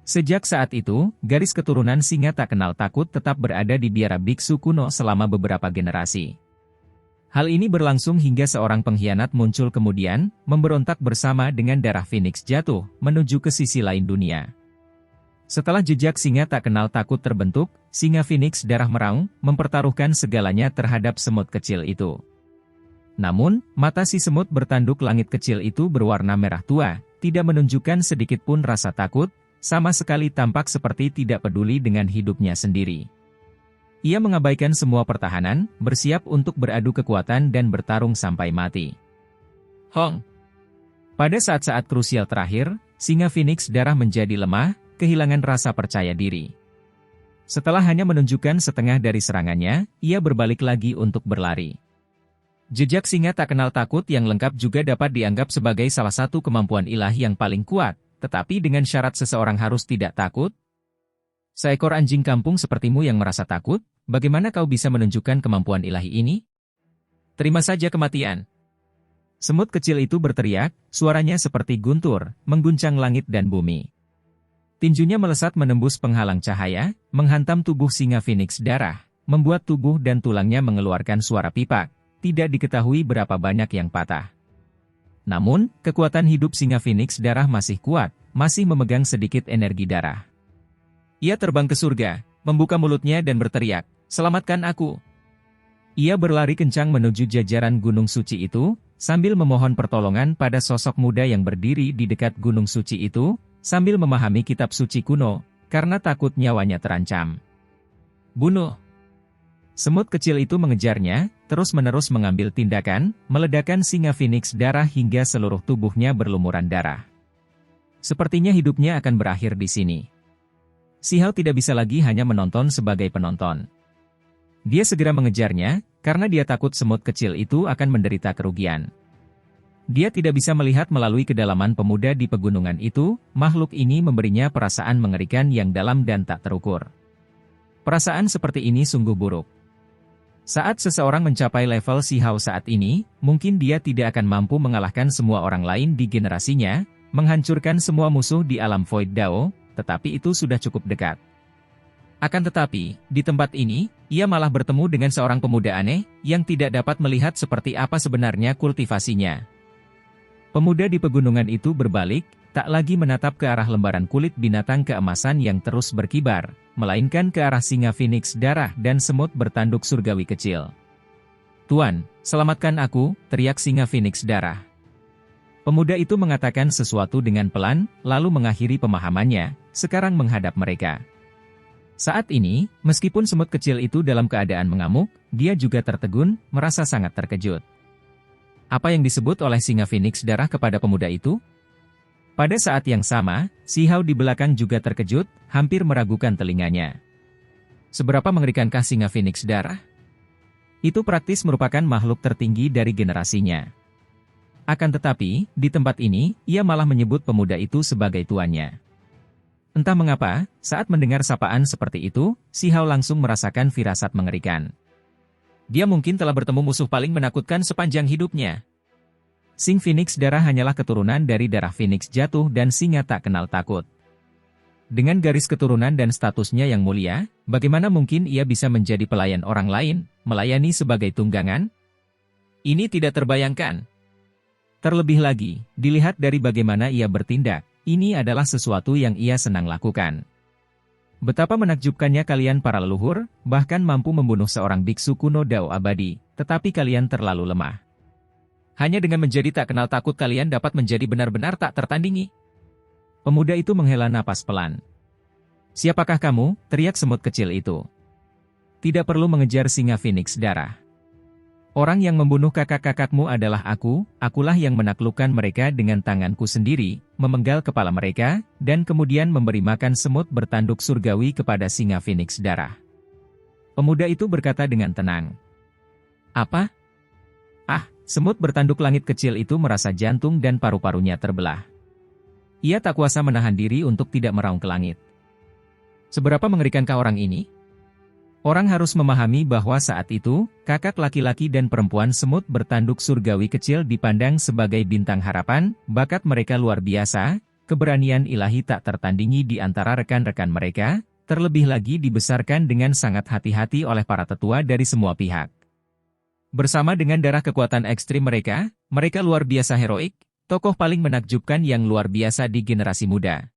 Sejak saat itu, garis keturunan singa tak kenal takut tetap berada di biara biksu kuno selama beberapa generasi. Hal ini berlangsung hingga seorang pengkhianat muncul kemudian, memberontak bersama dengan darah Phoenix jatuh, menuju ke sisi lain dunia. Setelah jejak singa tak kenal takut terbentuk, singa Phoenix darah meraung, mempertaruhkan segalanya terhadap semut kecil itu. Namun, mata si semut bertanduk langit kecil itu berwarna merah tua, tidak menunjukkan sedikit pun rasa takut, sama sekali tampak seperti tidak peduli dengan hidupnya sendiri. Ia mengabaikan semua pertahanan, bersiap untuk beradu kekuatan dan bertarung sampai mati. Hong! Pada saat-saat krusial terakhir, singa Phoenix darah menjadi lemah, kehilangan rasa percaya diri. Setelah hanya menunjukkan setengah dari serangannya, ia berbalik lagi untuk berlari. Jejak singa tak kenal takut yang lengkap juga dapat dianggap sebagai salah satu kemampuan ilahi yang paling kuat, tetapi dengan syarat seseorang harus tidak takut. Seekor anjing kampung sepertimu yang merasa takut, bagaimana kau bisa menunjukkan kemampuan ilahi ini? Terima saja kematian. Semut kecil itu berteriak, suaranya seperti guntur, mengguncang langit dan bumi. Tinjunya melesat menembus penghalang cahaya, menghantam tubuh singa Phoenix darah, membuat tubuh dan tulangnya mengeluarkan suara pipak, tidak diketahui berapa banyak yang patah. Namun, kekuatan hidup singa Phoenix darah masih kuat, masih memegang sedikit energi darah. Ia terbang ke surga, membuka mulutnya dan berteriak, "Selamatkan aku!" Ia berlari kencang menuju jajaran gunung suci itu, sambil memohon pertolongan pada sosok muda yang berdiri di dekat gunung suci itu, sambil memahami kitab suci kuno, karena takut nyawanya terancam. Bunuh! Semut kecil itu mengejarnya, terus-menerus mengambil tindakan, meledakkan singa Phoenix darah hingga seluruh tubuhnya berlumuran darah. Sepertinya hidupnya akan berakhir di sini. Si Hao tidak bisa lagi hanya menonton sebagai penonton. Dia segera mengejarnya, karena dia takut semut kecil itu akan menderita kerugian. Dia tidak bisa melihat melalui kedalaman pemuda di pegunungan itu, makhluk ini memberinya perasaan mengerikan yang dalam dan tak terukur. Perasaan seperti ini sungguh buruk. Saat seseorang mencapai level Si Hao saat ini, mungkin dia tidak akan mampu mengalahkan semua orang lain di generasinya, menghancurkan semua musuh di alam Void Dao, tetapi itu sudah cukup dekat. Akan tetapi, di tempat ini, ia malah bertemu dengan seorang pemuda aneh, yang tidak dapat melihat seperti apa sebenarnya kultivasinya. Pemuda di pegunungan itu berbalik, tak lagi menatap ke arah lembaran kulit binatang keemasan yang terus berkibar, melainkan ke arah singa Phoenix darah dan semut bertanduk surgawi kecil. "Tuan, selamatkan aku," teriak singa Phoenix darah. Pemuda itu mengatakan sesuatu dengan pelan, lalu mengakhiri pemahamannya, sekarang menghadap mereka. Saat ini, meskipun semut kecil itu dalam keadaan mengamuk, dia juga tertegun, merasa sangat terkejut. Apa yang disebut oleh singa Phoenix darah kepada pemuda itu? Pada saat yang sama, Si Hao di belakang juga terkejut, hampir meragukan telinganya. Seberapa mengerikankah singa Phoenix darah? Itu praktis merupakan makhluk tertinggi dari generasinya. Akan tetapi, di tempat ini, ia malah menyebut pemuda itu sebagai tuannya. Entah mengapa, saat mendengar sapaan seperti itu, Si Hao langsung merasakan firasat mengerikan. Dia mungkin telah bertemu musuh paling menakutkan sepanjang hidupnya. Sing Phoenix darah hanyalah keturunan dari darah Phoenix jatuh dan singa tak kenal takut. Dengan garis keturunan dan statusnya yang mulia, bagaimana mungkin ia bisa menjadi pelayan orang lain, melayani sebagai tunggangan? Ini tidak terbayangkan. Terlebih lagi, dilihat dari bagaimana ia bertindak, ini adalah sesuatu yang ia senang lakukan. Betapa menakjubkannya kalian para leluhur, bahkan mampu membunuh seorang biksu kuno Dao abadi, tetapi kalian terlalu lemah. Hanya dengan menjadi tak kenal takut kalian dapat menjadi benar-benar tak tertandingi. Pemuda itu menghela napas pelan. "Siapakah kamu?" teriak semut kecil itu. "Tidak perlu mengejar singa Phoenix darah. Orang yang membunuh kakak-kakakmu adalah aku, akulah yang menaklukkan mereka dengan tanganku sendiri, memenggal kepala mereka, dan kemudian memberi makan semut bertanduk surgawi kepada singa Phoenix darah." Pemuda itu berkata dengan tenang. "Apa? Ah!" Semut bertanduk langit kecil itu merasa jantung dan paru-parunya terbelah. Ia tak kuasa menahan diri untuk tidak meraung ke langit. Seberapa mengerikankah orang ini? Orang harus memahami bahwa saat itu, kakak laki-laki dan perempuan semut bertanduk surgawi kecil dipandang sebagai bintang harapan, bakat mereka luar biasa, keberanian ilahi tak tertandingi di antara rekan-rekan mereka, terlebih lagi dibesarkan dengan sangat hati-hati oleh para tetua dari semua pihak. Bersama dengan darah kekuatan ekstrim mereka, mereka luar biasa heroik, tokoh paling menakjubkan yang luar biasa di generasi muda.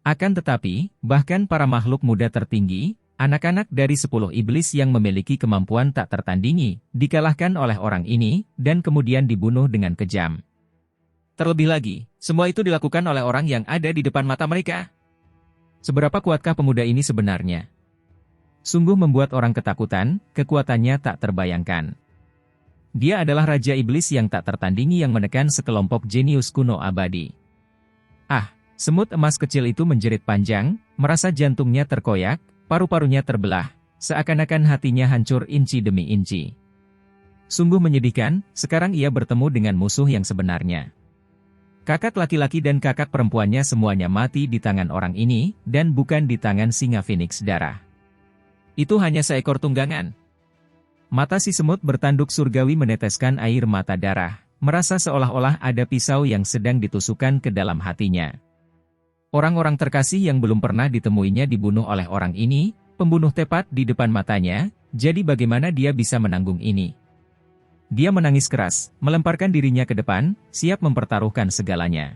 Akan tetapi, bahkan para makhluk muda tertinggi, anak-anak dari 10 iblis yang memiliki kemampuan tak tertandingi, dikalahkan oleh orang ini, dan kemudian dibunuh dengan kejam. Terlebih lagi, semua itu dilakukan oleh orang yang ada di depan mata mereka. Seberapa kuatkah pemuda ini sebenarnya? Sungguh membuat orang ketakutan, kekuatannya tak terbayangkan. Dia adalah Raja Iblis yang tak tertandingi yang menekan sekelompok jenius kuno abadi. Ah, semut emas kecil itu menjerit panjang, merasa jantungnya terkoyak, paru-parunya terbelah, seakan-akan hatinya hancur inci demi inci. Sungguh menyedihkan, sekarang ia bertemu dengan musuh yang sebenarnya. Kakak laki-laki dan kakak perempuannya semuanya mati di tangan orang ini, dan bukan di tangan singa Phoenix darah. Itu hanya seekor tunggangan. Mata si semut bertanduk surgawi meneteskan air mata darah, merasa seolah-olah ada pisau yang sedang ditusukkan ke dalam hatinya. Orang-orang terkasih yang belum pernah ditemuinya dibunuh oleh orang ini, pembunuh tepat di depan matanya, jadi bagaimana dia bisa menanggung ini? Dia menangis keras, melemparkan dirinya ke depan, siap mempertaruhkan segalanya.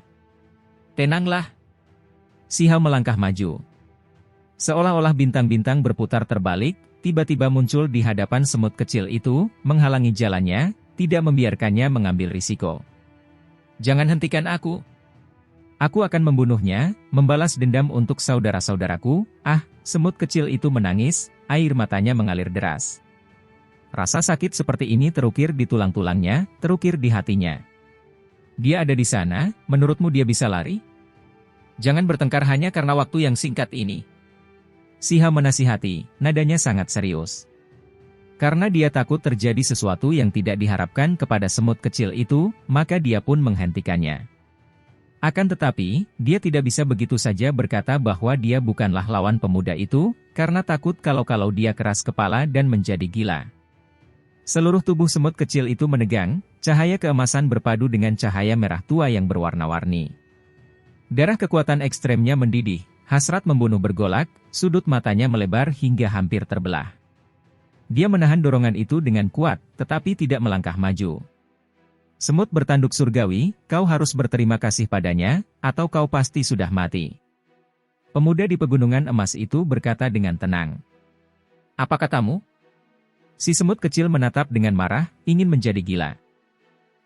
"Tenanglah." Si Hao melangkah maju. Seolah-olah bintang-bintang berputar terbalik, tiba-tiba muncul di hadapan semut kecil itu, menghalangi jalannya, tidak membiarkannya mengambil risiko. "Jangan hentikan aku. Aku akan membunuhnya, membalas dendam untuk saudara-saudaraku." Ah, semut kecil itu menangis, air matanya mengalir deras. Rasa sakit seperti ini terukir di tulang-tulangnya, terukir di hatinya. Dia ada di sana, menurutmu dia bisa lari? Jangan bertengkar hanya karena waktu yang singkat ini. Si Hao menasihati, nadanya sangat serius. Karena dia takut terjadi sesuatu yang tidak diharapkan kepada semut kecil itu, maka dia pun menghentikannya. Akan tetapi, dia tidak bisa begitu saja berkata bahwa dia bukanlah lawan pemuda itu, karena takut kalau dia keras kepala dan menjadi gila. Seluruh tubuh semut kecil itu menegang, cahaya keemasan berpadu dengan cahaya merah tua yang berwarna-warni. Darah kekuatan ekstremnya mendidih, hasrat membunuh bergolak, sudut matanya melebar hingga hampir terbelah. Dia menahan dorongan itu dengan kuat, tetapi tidak melangkah maju. Semut bertanduk surgawi, kau harus berterima kasih padanya, atau kau pasti sudah mati. Pemuda di pegunungan emas itu berkata dengan tenang. Apa katamu? Si semut kecil menatap dengan marah, ingin menjadi gila.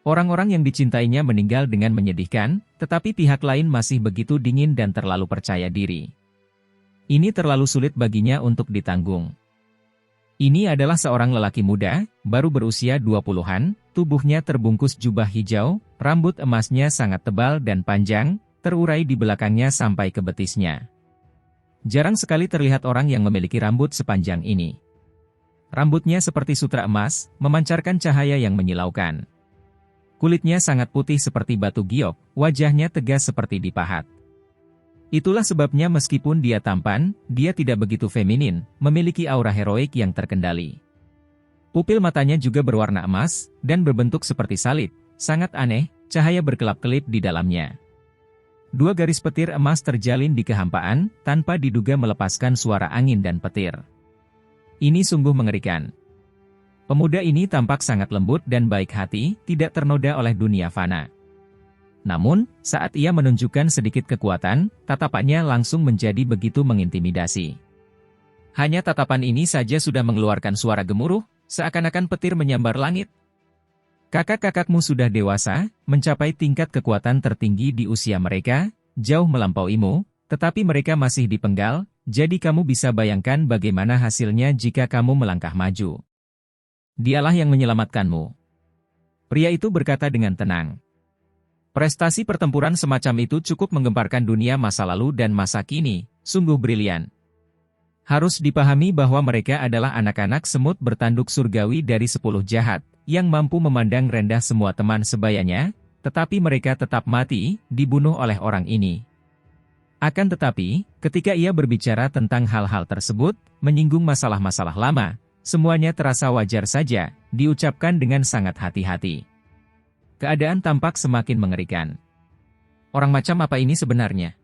Orang-orang yang dicintainya meninggal dengan menyedihkan, tetapi pihak lain masih begitu dingin dan terlalu percaya diri. Ini terlalu sulit baginya untuk ditanggung. Ini adalah seorang lelaki muda, baru berusia 20-an, tubuhnya terbungkus jubah hijau, rambut emasnya sangat tebal dan panjang, terurai di belakangnya sampai ke betisnya. Jarang sekali terlihat orang yang memiliki rambut sepanjang ini. Rambutnya seperti sutra emas, memancarkan cahaya yang menyilaukan. Kulitnya sangat putih seperti batu giok, wajahnya tegas seperti dipahat. Itulah sebabnya meskipun dia tampan, dia tidak begitu feminin, memiliki aura heroik yang terkendali. Pupil matanya juga berwarna emas, dan berbentuk seperti salib, sangat aneh, cahaya berkelap-kelip di dalamnya. Dua garis petir emas terjalin di kehampaan, tanpa diduga melepaskan suara angin dan petir. Ini sungguh mengerikan. Pemuda ini tampak sangat lembut dan baik hati, tidak ternoda oleh dunia fana. Namun, saat ia menunjukkan sedikit kekuatan, tatapannya langsung menjadi begitu mengintimidasi. Hanya tatapan ini saja sudah mengeluarkan suara gemuruh, seakan-akan petir menyambar langit. Kakak-kakakmu sudah dewasa, mencapai tingkat kekuatan tertinggi di usia mereka, jauh melampauimu, tetapi mereka masih dipenggal, jadi kamu bisa bayangkan bagaimana hasilnya jika kamu melangkah maju. Dialah yang menyelamatkanmu. Pria itu berkata dengan tenang. Prestasi pertempuran semacam itu cukup menggemparkan dunia masa lalu dan masa kini, sungguh brilian. Harus dipahami bahwa mereka adalah anak-anak semut bertanduk surgawi dari 10 jahat, yang mampu memandang rendah semua teman sebayanya, tetapi mereka tetap mati, dibunuh oleh orang ini. Akan tetapi, ketika ia berbicara tentang hal-hal tersebut, menyinggung masalah-masalah lama, semuanya terasa wajar saja, diucapkan dengan sangat hati-hati. Keadaan tampak semakin mengerikan. Orang macam apa ini sebenarnya?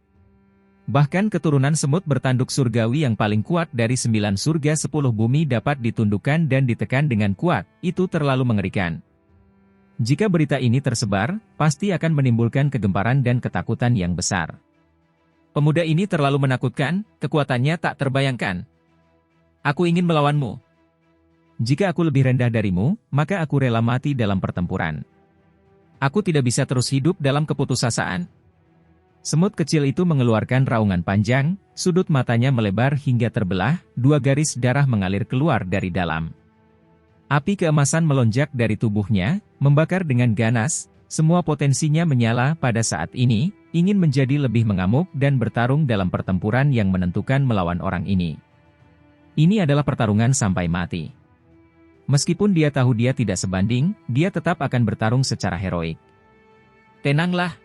Bahkan keturunan semut bertanduk surgawi yang paling kuat dari 9 surga 10 bumi dapat ditundukkan dan ditekan dengan kuat, itu terlalu mengerikan. Jika berita ini tersebar, pasti akan menimbulkan kegemparan dan ketakutan yang besar. Pemuda ini terlalu menakutkan, kekuatannya tak terbayangkan. Aku ingin melawanmu. Jika aku lebih rendah darimu, maka aku rela mati dalam pertempuran. Aku tidak bisa terus hidup dalam keputusasaan. Semut kecil itu mengeluarkan raungan panjang, sudut matanya melebar hingga terbelah, 2 garis darah mengalir keluar dari dalam. Api keemasan melonjak dari tubuhnya, membakar dengan ganas, semua potensinya menyala pada saat ini, ingin menjadi lebih mengamuk dan bertarung dalam pertempuran yang menentukan melawan orang ini. Ini adalah pertarungan sampai mati. Meskipun dia tahu dia tidak sebanding, dia tetap akan bertarung secara heroik. Tenanglah.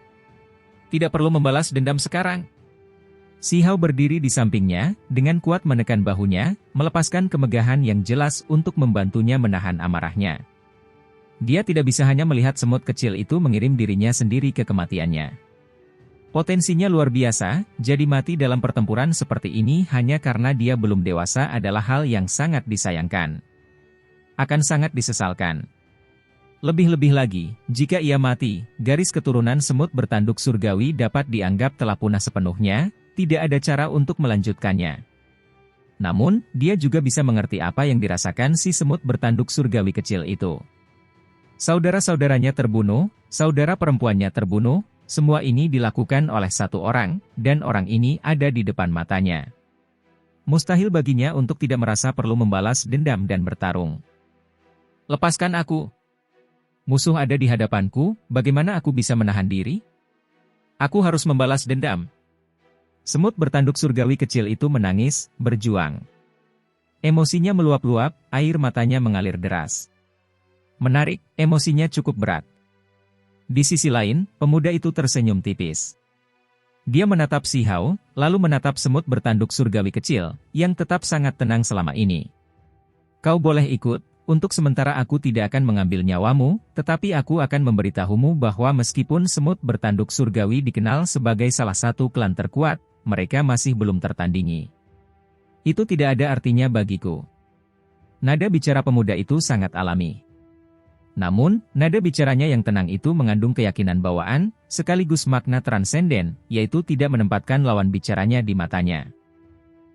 Tidak perlu membalas dendam sekarang. Si Hao berdiri di sampingnya, dengan kuat menekan bahunya, melepaskan kemegahan yang jelas untuk membantunya menahan amarahnya. Dia tidak bisa hanya melihat semut kecil itu mengirim dirinya sendiri ke kematiannya. Potensinya luar biasa, jadi mati dalam pertempuran seperti ini hanya karena dia belum dewasa adalah hal yang sangat disayangkan. Akan sangat disesalkan. Lebih-lebih lagi, jika ia mati, garis keturunan semut bertanduk surgawi dapat dianggap telah punah sepenuhnya, tidak ada cara untuk melanjutkannya. Namun, dia juga bisa mengerti apa yang dirasakan si semut bertanduk surgawi kecil itu. Saudara-saudaranya terbunuh, saudara perempuannya terbunuh, semua ini dilakukan oleh satu orang, dan orang ini ada di depan matanya. Mustahil baginya untuk tidak merasa perlu membalas dendam dan bertarung. Lepaskan aku. Musuh ada di hadapanku, bagaimana aku bisa menahan diri? Aku harus membalas dendam. Semut bertanduk surgawi kecil itu menangis, berjuang. Emosinya meluap-luap, air matanya mengalir deras. Menarik, emosinya cukup berat. Di sisi lain, pemuda itu tersenyum tipis. Dia menatap Si Hao, lalu menatap semut bertanduk surgawi kecil, yang tetap sangat tenang selama ini. Kau boleh ikut, untuk sementara aku tidak akan mengambil nyawamu, tetapi aku akan memberitahumu bahwa meskipun semut bertanduk surgawi dikenal sebagai salah satu klan terkuat, mereka masih belum tertandingi. Itu tidak ada artinya bagiku. Nada bicara pemuda itu sangat alami. Namun, nada bicaranya yang tenang itu mengandung keyakinan bawaan, sekaligus makna transenden, yaitu tidak menempatkan lawan bicaranya di matanya.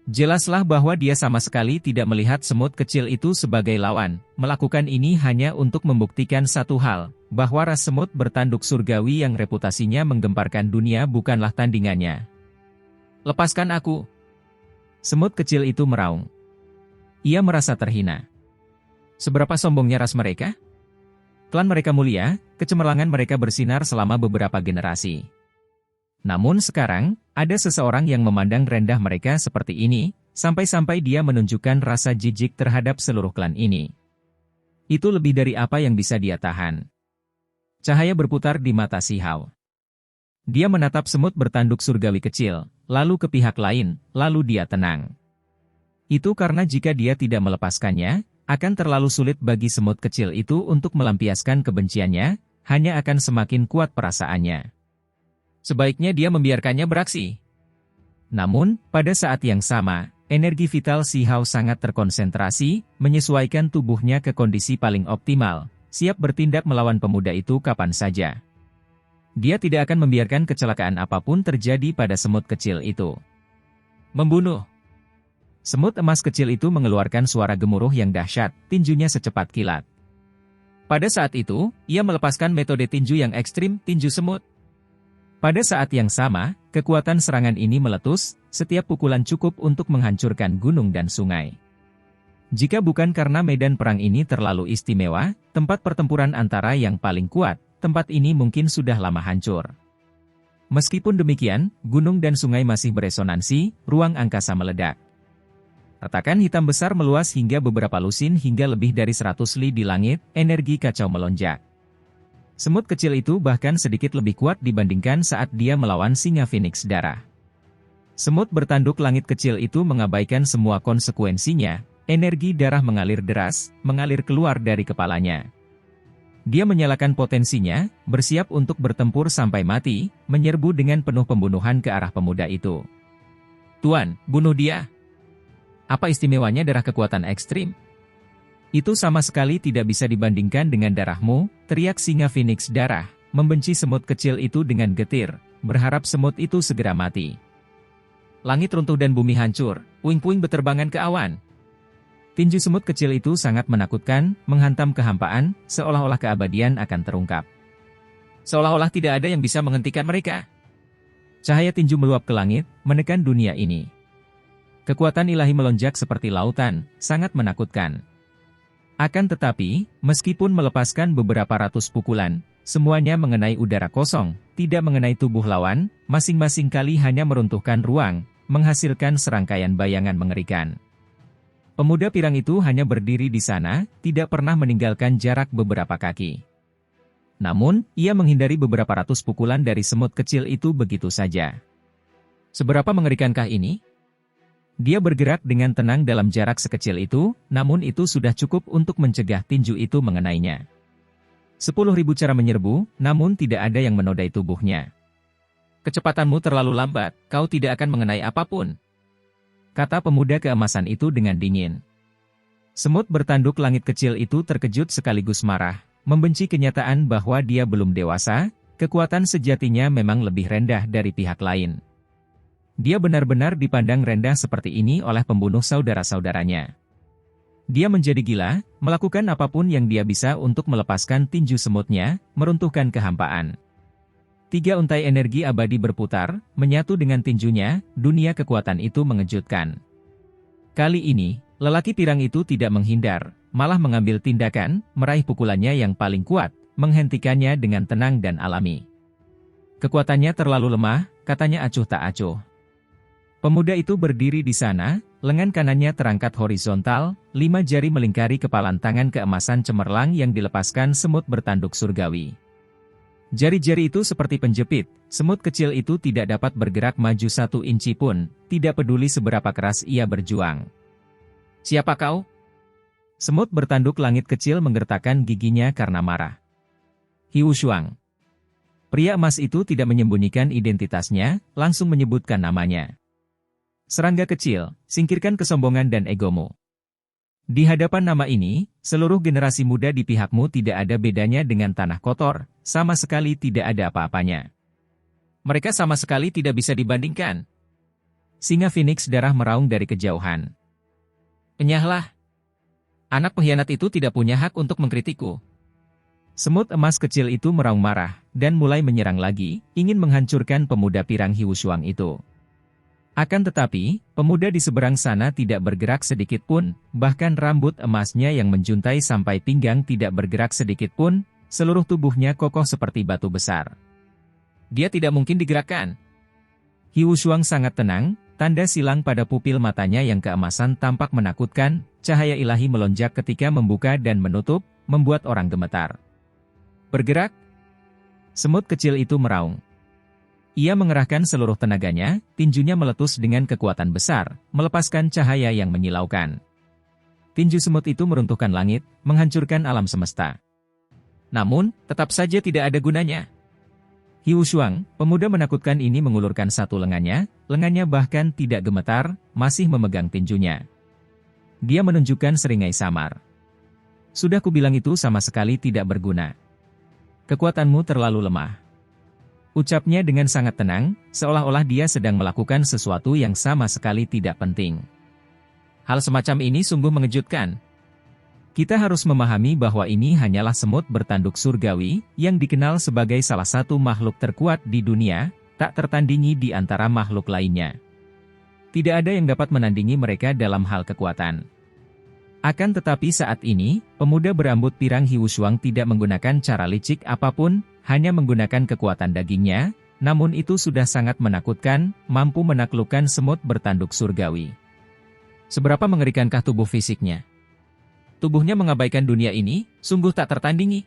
Jelaslah bahwa dia sama sekali tidak melihat semut kecil itu sebagai lawan, melakukan ini hanya untuk membuktikan satu hal, bahwa ras semut bertanduk surgawi yang reputasinya menggemparkan dunia bukanlah tandingannya. Lepaskan aku. Semut kecil itu meraung. Ia merasa terhina. Seberapa sombongnya ras mereka? Klan mereka mulia, kecemerlangan mereka bersinar selama beberapa generasi. Namun sekarang, ada seseorang yang memandang rendah mereka seperti ini, sampai-sampai dia menunjukkan rasa jijik terhadap seluruh klan ini. Itu lebih dari apa yang bisa dia tahan. Cahaya berputar di mata Si Hao. Dia menatap semut bertanduk surgawi kecil, lalu ke pihak lain, lalu dia tenang. Itu karena jika dia tidak melepaskannya, akan terlalu sulit bagi semut kecil itu untuk melampiaskan kebenciannya, hanya akan semakin kuat perasaannya. Sebaiknya dia membiarkannya beraksi. Namun, pada saat yang sama, energi vital Si Hao sangat terkonsentrasi, menyesuaikan tubuhnya ke kondisi paling optimal, siap bertindak melawan pemuda itu kapan saja. Dia tidak akan membiarkan kecelakaan apapun terjadi pada semut kecil itu. Membunuh. Semut emas kecil itu mengeluarkan suara gemuruh yang dahsyat, tinjunya secepat kilat. Pada saat itu, ia melepaskan metode tinju yang ekstrim, tinju semut. Pada saat yang sama, kekuatan serangan ini meletus, setiap pukulan cukup untuk menghancurkan gunung dan sungai. Jika bukan karena medan perang ini terlalu istimewa, tempat pertempuran antara yang paling kuat, tempat ini mungkin sudah lama hancur. Meskipun demikian, gunung dan sungai masih beresonansi, ruang angkasa meledak. Retakan hitam besar meluas hingga beberapa lusin hingga lebih dari 100 li di langit, energi kacau melonjak. Semut kecil itu bahkan sedikit lebih kuat dibandingkan saat dia melawan singa Phoenix darah. Semut bertanduk langit kecil itu mengabaikan semua konsekuensinya, energi darah mengalir deras, mengalir keluar dari kepalanya. Dia menyalakan potensinya, bersiap untuk bertempur sampai mati, menyerbu dengan penuh pembunuhan ke arah pemuda itu. Tuan, bunuh dia! Apa istimewanya darah kekuatan ekstrim? Itu sama sekali tidak bisa dibandingkan dengan darahmu, teriak singa Phoenix darah, membenci semut kecil itu dengan getir, berharap semut itu segera mati. Langit runtuh dan bumi hancur, puing-puing beterbangan ke awan. Tinju semut kecil itu sangat menakutkan, menghantam kehampaan, seolah-olah keabadian akan terungkap. Seolah-olah tidak ada yang bisa menghentikan mereka. Cahaya tinju meluap ke langit, menekan dunia ini. Kekuatan ilahi melonjak seperti lautan, sangat menakutkan. Akan tetapi, meskipun melepaskan beberapa ratus pukulan, semuanya mengenai udara kosong, tidak mengenai tubuh lawan, masing-masing kali hanya meruntuhkan ruang, menghasilkan serangkaian bayangan mengerikan. Pemuda pirang itu hanya berdiri di sana, tidak pernah meninggalkan jarak beberapa kaki. Namun, ia menghindari beberapa ratus pukulan dari semut kecil itu begitu saja. Seberapa mengerikankah ini? Dia bergerak dengan tenang dalam jarak sekecil itu, namun itu sudah cukup untuk mencegah tinju itu mengenainya. 10.000 cara menyerbu, namun tidak ada yang menodai tubuhnya. Kecepatanmu terlalu lambat, kau tidak akan mengenai apapun. Kata pemuda keemasan itu dengan dingin. Semut bertanduk langit kecil itu terkejut sekaligus marah, membenci kenyataan bahwa dia belum dewasa, kekuatan sejatinya memang lebih rendah dari pihak lain. Dia benar-benar dipandang rendah seperti ini oleh pembunuh saudara-saudaranya. Dia menjadi gila, melakukan apapun yang dia bisa untuk melepaskan tinju semutnya, meruntuhkan kehampaan. 3 untai energi abadi berputar, menyatu dengan tinjunya, dunia kekuatan itu mengejutkan. Kali ini, lelaki pirang itu tidak menghindar, malah mengambil tindakan, meraih pukulannya yang paling kuat, menghentikannya dengan tenang dan alami. Kekuatannya terlalu lemah, katanya acuh tak acuh. Pemuda itu berdiri di sana, lengan kanannya terangkat horizontal, 5 jari melingkari kepalan tangan keemasan cemerlang yang dilepaskan semut bertanduk surgawi. Jari-jari itu seperti penjepit, semut kecil itu tidak dapat bergerak maju 1 inci pun, tidak peduli seberapa keras ia berjuang. "Siapa kau?" Semut bertanduk langit kecil menggertakkan giginya karena marah. "Hiu Shuang." Pria emas itu tidak menyembunyikan identitasnya, langsung menyebutkan namanya. "Serangga kecil, singkirkan kesombongan dan egomu. Di hadapan nama ini, seluruh generasi muda di pihakmu tidak ada bedanya dengan tanah kotor, sama sekali tidak ada apa-apanya. Mereka sama sekali tidak bisa dibandingkan." Singa Phoenix darah meraung dari kejauhan. "Enyahlah. Anak pengkhianat itu tidak punya hak untuk mengkritikku." Semut emas kecil itu meraung marah, dan mulai menyerang lagi, ingin menghancurkan pemuda pirang Hiu Shuang itu. Akan tetapi, pemuda di seberang sana tidak bergerak sedikit pun, bahkan rambut emasnya yang menjuntai sampai pinggang tidak bergerak sedikit pun, seluruh tubuhnya kokoh seperti batu besar. "Dia tidak mungkin digerakkan." Hiu Shuang sangat tenang, tanda silang pada pupil matanya yang keemasan tampak menakutkan, cahaya ilahi melonjak ketika membuka dan menutup, membuat orang gemetar. "Bergerak!" Semut kecil itu meraung. Ia mengerahkan seluruh tenaganya, tinjunya meletus dengan kekuatan besar, melepaskan cahaya yang menyilaukan. Tinju semut itu meruntuhkan langit, menghancurkan alam semesta. Namun, tetap saja tidak ada gunanya. Hiu Shuang, pemuda menakutkan ini mengulurkan satu lengannya bahkan tidak gemetar, masih memegang tinjunya. Dia menunjukkan seringai samar. "Sudah kubilang itu sama sekali tidak berguna. Kekuatanmu terlalu lemah." Ucapnya dengan sangat tenang, seolah-olah dia sedang melakukan sesuatu yang sama sekali tidak penting. Hal semacam ini sungguh mengejutkan. Kita harus memahami bahwa ini hanyalah semut bertanduk surgawi, yang dikenal sebagai salah satu makhluk terkuat di dunia, tak tertandingi di antara makhluk lainnya. Tidak ada yang dapat menandingi mereka dalam hal kekuatan. Akan tetapi saat ini, pemuda berambut pirang Hiu Shuang tidak menggunakan cara licik apapun, hanya menggunakan kekuatan dagingnya, namun itu sudah sangat menakutkan, mampu menaklukkan semut bertanduk surgawi. Seberapa mengerikankah tubuh fisiknya? Tubuhnya mengabaikan dunia ini, sungguh tak tertandingi.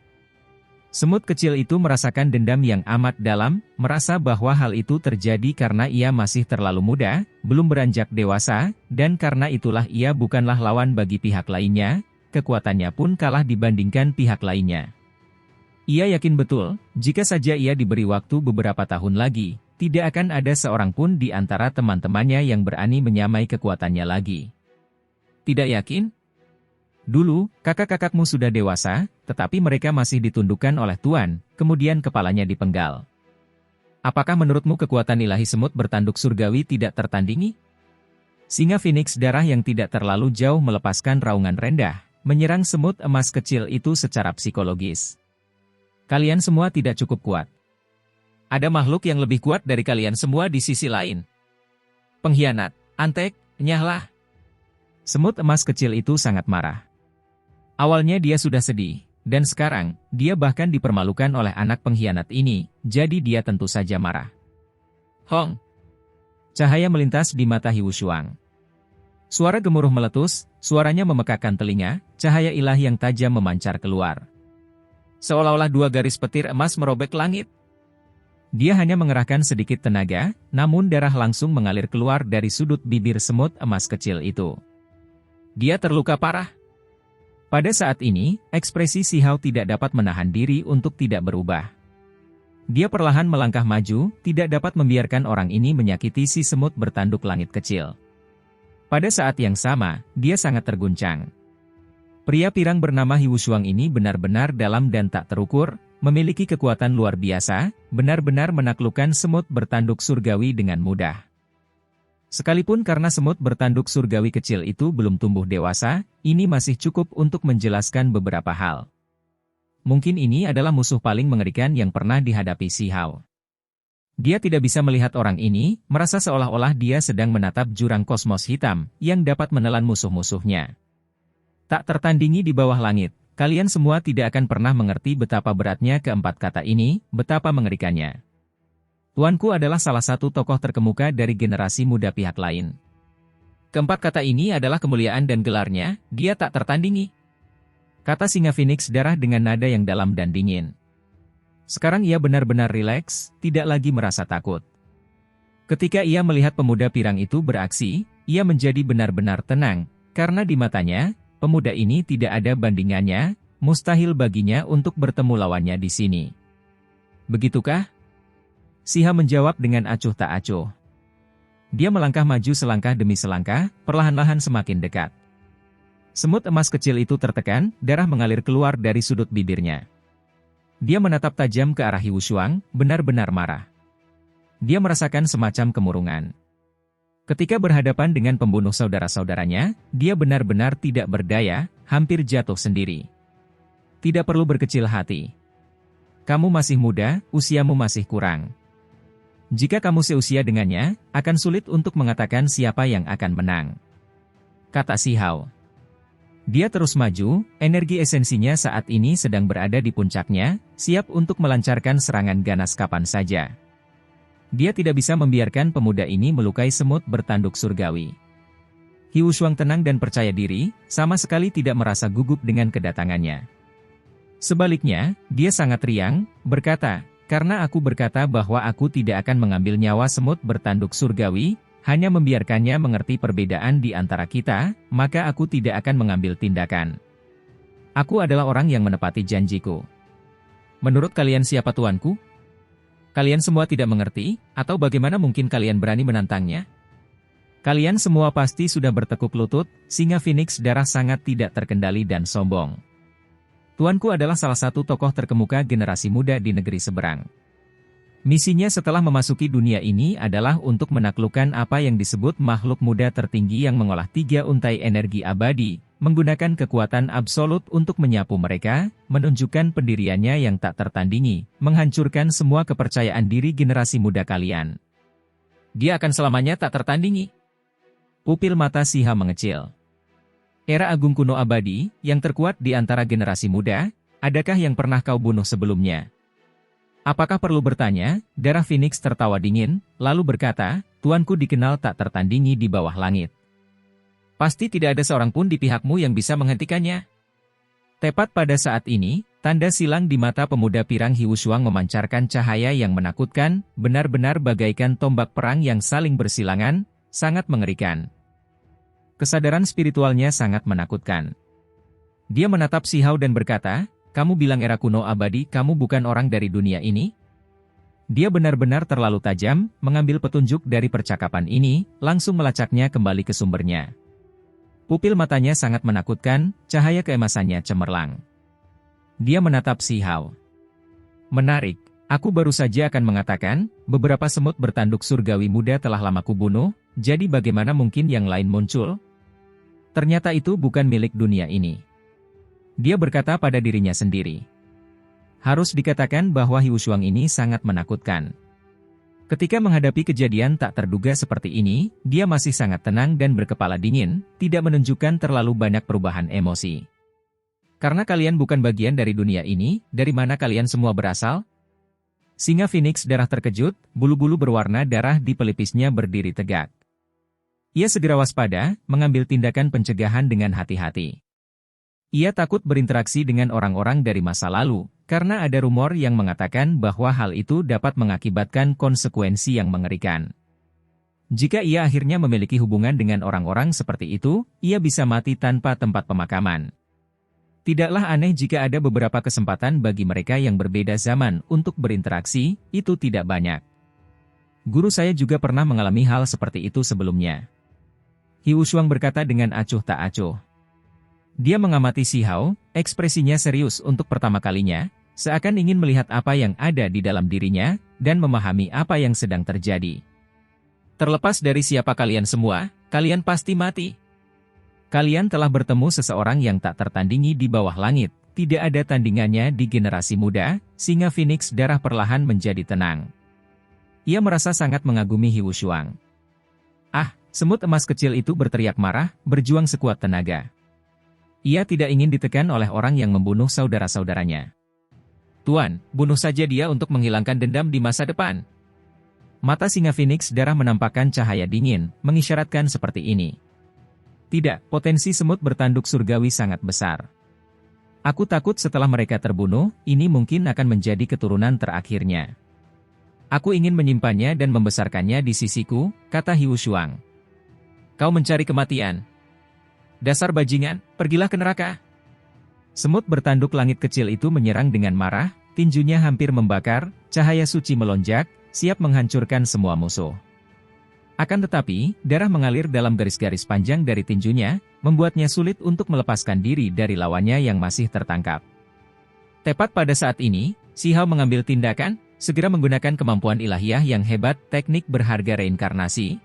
Semut kecil itu merasakan dendam yang amat dalam, merasa bahwa hal itu terjadi karena ia masih terlalu muda, belum beranjak dewasa, dan karena itulah ia bukanlah lawan bagi pihak lainnya, kekuatannya pun kalah dibandingkan pihak lainnya. Ia yakin betul, jika saja ia diberi waktu beberapa tahun lagi, tidak akan ada seorang pun di antara teman-temannya yang berani menyamai kekuatannya lagi. Tidak yakin? Dulu, kakak-kakakmu sudah dewasa, tetapi mereka masih ditundukkan oleh Tuan, kemudian kepalanya dipenggal. Apakah menurutmu kekuatan ilahi semut bertanduk surgawi tidak tertandingi? Singa Phoenix darah yang tidak terlalu jauh melepaskan raungan rendah, menyerang semut emas kecil itu secara psikologis. Kalian semua tidak cukup kuat. Ada makhluk yang lebih kuat dari kalian semua di sisi lain. Pengkhianat, antek, nyahlah. Semut emas kecil itu sangat marah. Awalnya dia sudah sedih, dan sekarang, dia bahkan dipermalukan oleh anak pengkhianat ini, jadi dia tentu saja marah. Hong! Cahaya melintas di mata Hiu Shuang. Suara gemuruh meletus, suaranya memekakkan telinga, cahaya ilahi yang tajam memancar keluar. Seolah-olah 2 garis petir emas merobek langit. Dia hanya mengerahkan sedikit tenaga, namun darah langsung mengalir keluar dari sudut bibir semut emas kecil itu. Dia terluka parah. Pada saat ini, ekspresi Si Hao tidak dapat menahan diri untuk tidak berubah. Dia perlahan melangkah maju, tidak dapat membiarkan orang ini menyakiti si semut bertanduk langit kecil. Pada saat yang sama, dia sangat terguncang. Pria pirang bernama Hiu Shuang ini benar-benar dalam dan tak terukur, memiliki kekuatan luar biasa, benar-benar menaklukkan semut bertanduk surgawi dengan mudah. Sekalipun karena semut bertanduk surgawi kecil itu belum tumbuh dewasa, ini masih cukup untuk menjelaskan beberapa hal. Mungkin ini adalah musuh paling mengerikan yang pernah dihadapi Si Hao. Dia tidak bisa melihat orang ini, merasa seolah-olah dia sedang menatap jurang kosmos hitam, yang dapat menelan musuh-musuhnya. Tak tertandingi di bawah langit, kalian semua tidak akan pernah mengerti betapa beratnya keempat kata ini, betapa mengerikannya. Tuanku adalah salah satu tokoh terkemuka dari generasi muda pihak lain. Keempat kata ini adalah kemuliaan dan gelarnya, dia tak tertandingi. Kata singa Phoenix darah dengan nada yang dalam dan dingin. Sekarang ia benar-benar rileks, tidak lagi merasa takut. Ketika ia melihat pemuda pirang itu beraksi, ia menjadi benar-benar tenang, karena di matanya, pemuda ini tidak ada bandingannya, mustahil baginya untuk bertemu lawannya di sini. Begitukah? Siha menjawab dengan acuh tak acuh. Dia melangkah maju selangkah demi selangkah, perlahan-lahan semakin dekat. Semut emas kecil itu tertekan, darah mengalir keluar dari sudut bibirnya. Dia menatap tajam ke arah Hiwu Shuang, benar-benar marah. Dia merasakan semacam kemurungan. Ketika berhadapan dengan pembunuh saudara-saudaranya, dia benar-benar tidak berdaya, hampir jatuh sendiri. Tidak perlu berkecil hati. Kamu masih muda, usiamu masih kurang. Jika kamu seusia dengannya, akan sulit untuk mengatakan siapa yang akan menang. Kata Si Hao. Dia terus maju, energi esensinya saat ini sedang berada di puncaknya, siap untuk melancarkan serangan ganas kapan saja. Dia tidak bisa membiarkan pemuda ini melukai semut bertanduk surgawi. Hiwu Shuang tenang dan percaya diri, sama sekali tidak merasa gugup dengan kedatangannya. Sebaliknya, dia sangat riang, berkata, karena aku berkata bahwa aku tidak akan mengambil nyawa semut bertanduk surgawi, hanya membiarkannya mengerti perbedaan di antara kita, maka aku tidak akan mengambil tindakan. Aku adalah orang yang menepati janjiku. Menurut kalian siapa tuanku? Kalian semua tidak mengerti, atau bagaimana mungkin kalian berani menantangnya? Kalian semua pasti sudah bertekuk lutut, singa Phoenix darah sangat tidak terkendali dan sombong. Tuanku adalah salah satu tokoh terkemuka generasi muda di negeri seberang. Misinya setelah memasuki dunia ini adalah untuk menaklukkan apa yang disebut makhluk muda tertinggi yang mengolah 3 untai energi abadi, menggunakan kekuatan absolut untuk menyapu mereka, menunjukkan pendiriannya yang tak tertandingi, menghancurkan semua kepercayaan diri generasi muda kalian. Dia akan selamanya tak tertandingi. Pupil mata Siha mengecil. Era agung kuno abadi, yang terkuat di antara generasi muda, adakah yang pernah kau bunuh sebelumnya? Apakah perlu bertanya? Darah Phoenix tertawa dingin, lalu berkata, tuanku dikenal tak tertandingi di bawah langit. Pasti tidak ada seorang pun di pihakmu yang bisa menghentikannya. Tepat pada saat ini, tanda silang di mata pemuda pirang Hiwu Shuang memancarkan cahaya yang menakutkan, benar-benar bagaikan tombak perang yang saling bersilangan, sangat mengerikan. Kesadaran spiritualnya sangat menakutkan. Dia menatap Si Hao dan berkata, kamu bilang era kuno abadi kamu bukan orang dari dunia ini? Dia benar-benar terlalu tajam, mengambil petunjuk dari percakapan ini, langsung melacaknya kembali ke sumbernya. Pupil matanya sangat menakutkan, cahaya keemasannya cemerlang. Dia menatap Si Hao. Menarik, aku baru saja akan mengatakan, beberapa semut bertanduk surgawi muda telah lama kubunuh, jadi bagaimana mungkin yang lain muncul? Ternyata itu bukan milik dunia ini. Dia berkata pada dirinya sendiri. Harus dikatakan bahwa Hiwu Shuang ini sangat menakutkan. Ketika menghadapi kejadian tak terduga seperti ini, dia masih sangat tenang dan berkepala dingin, tidak menunjukkan terlalu banyak perubahan emosi. Karena kalian bukan bagian dari dunia ini, dari mana kalian semua berasal? Singa Phoenix darah terkejut, bulu-bulu berwarna darah di pelipisnya berdiri tegak. Ia segera waspada, mengambil tindakan pencegahan dengan hati-hati. Ia takut berinteraksi dengan orang-orang dari masa lalu, karena ada rumor yang mengatakan bahwa hal itu dapat mengakibatkan konsekuensi yang mengerikan. Jika ia akhirnya memiliki hubungan dengan orang-orang seperti itu, ia bisa mati tanpa tempat pemakaman. Tidaklah aneh jika ada beberapa kesempatan bagi mereka yang berbeda zaman untuk berinteraksi, itu tidak banyak. Guru saya juga pernah mengalami hal seperti itu sebelumnya. Hiwu Shuang berkata dengan acuh tak acuh. Dia mengamati Si Hao, ekspresinya serius untuk pertama kalinya, seakan ingin melihat apa yang ada di dalam dirinya, dan memahami apa yang sedang terjadi. Terlepas dari siapa kalian semua, kalian pasti mati. Kalian telah bertemu seseorang yang tak tertandingi di bawah langit, tidak ada tandingannya di generasi muda, singa Phoenix darah perlahan menjadi tenang. Ia merasa sangat mengagumi Hiwu Shuang. Ah, semut emas kecil itu berteriak marah, berjuang sekuat tenaga. Ia tidak ingin ditekan oleh orang yang membunuh saudara-saudaranya. Tuan, bunuh saja dia untuk menghilangkan dendam di masa depan. Mata singa Phoenix darah menampakkan cahaya dingin, mengisyaratkan seperti ini. Tidak, potensi semut bertanduk surgawi sangat besar. Aku takut setelah mereka terbunuh, ini mungkin akan menjadi keturunan terakhirnya. Aku ingin menyimpannya dan membesarkannya di sisiku, kata Hiu Shuang. Kau mencari kematian. Dasar bajingan, pergilah ke neraka. Semut bertanduk langit kecil itu menyerang dengan marah, tinjunya hampir membakar, cahaya suci melonjak, siap menghancurkan semua musuh. Akan tetapi, darah mengalir dalam garis-garis panjang dari tinjunya, membuatnya sulit untuk melepaskan diri dari lawannya yang masih tertangkap. Tepat pada saat ini, Si Hao mengambil tindakan, segera menggunakan kemampuan ilahiyah yang hebat, teknik berharga reinkarnasi.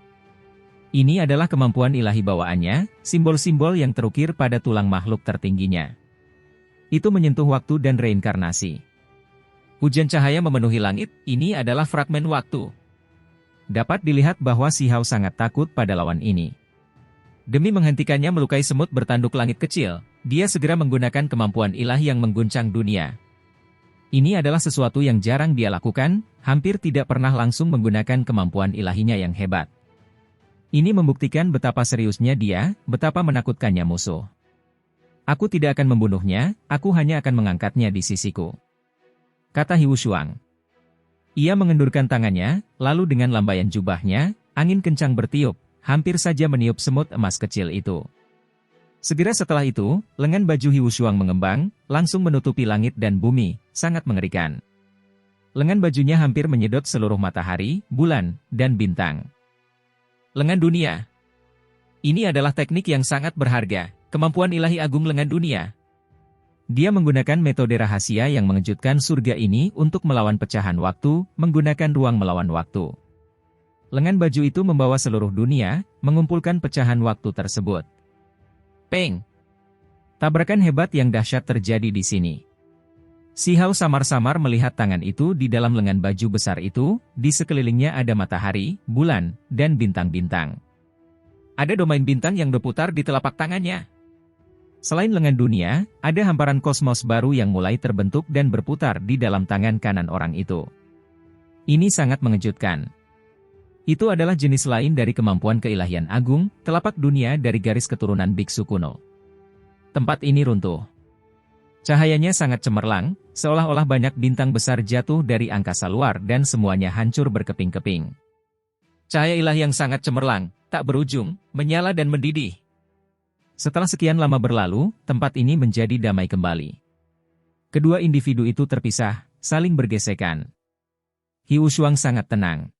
Ini adalah kemampuan ilahi bawaannya, simbol-simbol yang terukir pada tulang makhluk tertingginya. Itu menyentuh waktu dan reinkarnasi. Hujan cahaya memenuhi langit, ini adalah fragmen waktu. Dapat dilihat bahwa Si Hao sangat takut pada lawan ini. Demi menghentikannya melukai semut bertanduk langit kecil, dia segera menggunakan kemampuan ilahi yang mengguncang dunia. Ini adalah sesuatu yang jarang dia lakukan, hampir tidak pernah langsung menggunakan kemampuan ilahinya yang hebat. Ini membuktikan betapa seriusnya dia, betapa menakutkannya musuh. Aku tidak akan membunuhnya, aku hanya akan mengangkatnya di sisiku, kata Hiu Shuang. Ia mengendurkan tangannya, lalu dengan lambaian jubahnya, angin kencang bertiup, hampir saja meniup semut emas kecil itu. Segera setelah itu, lengan baju Hiu Shuang mengembang, langsung menutupi langit dan bumi, sangat mengerikan. Lengan bajunya hampir menyedot seluruh matahari, bulan, dan bintang. Lengan dunia. Ini adalah teknik yang sangat berharga, kemampuan ilahi agung lengan dunia. Dia menggunakan metode rahasia yang mengejutkan surga ini untuk melawan pecahan waktu, menggunakan ruang melawan waktu. Lengan baju itu membawa seluruh dunia, mengumpulkan pecahan waktu tersebut. Peng! Tabrakan hebat yang dahsyat terjadi di sini. Si Hao samar-samar melihat tangan itu di dalam lengan baju besar itu, di sekelilingnya ada matahari, bulan, dan bintang-bintang. Ada domain bintang yang berputar di telapak tangannya. Selain lengan dunia, ada hamparan kosmos baru yang mulai terbentuk dan berputar di dalam tangan kanan orang itu. Ini sangat mengejutkan. Itu adalah jenis lain dari kemampuan keilahian agung, telapak dunia dari garis keturunan biksu kuno. Tempat ini runtuh. Cahayanya sangat cemerlang, seolah-olah banyak bintang besar jatuh dari angkasa luar dan semuanya hancur berkeping-keping. Cahaya ilahi yang sangat cemerlang, tak berujung, menyala dan mendidih. Setelah sekian lama berlalu, tempat ini menjadi damai kembali. Kedua individu itu terpisah, saling bergesekan. Hiu Shuang sangat tenang.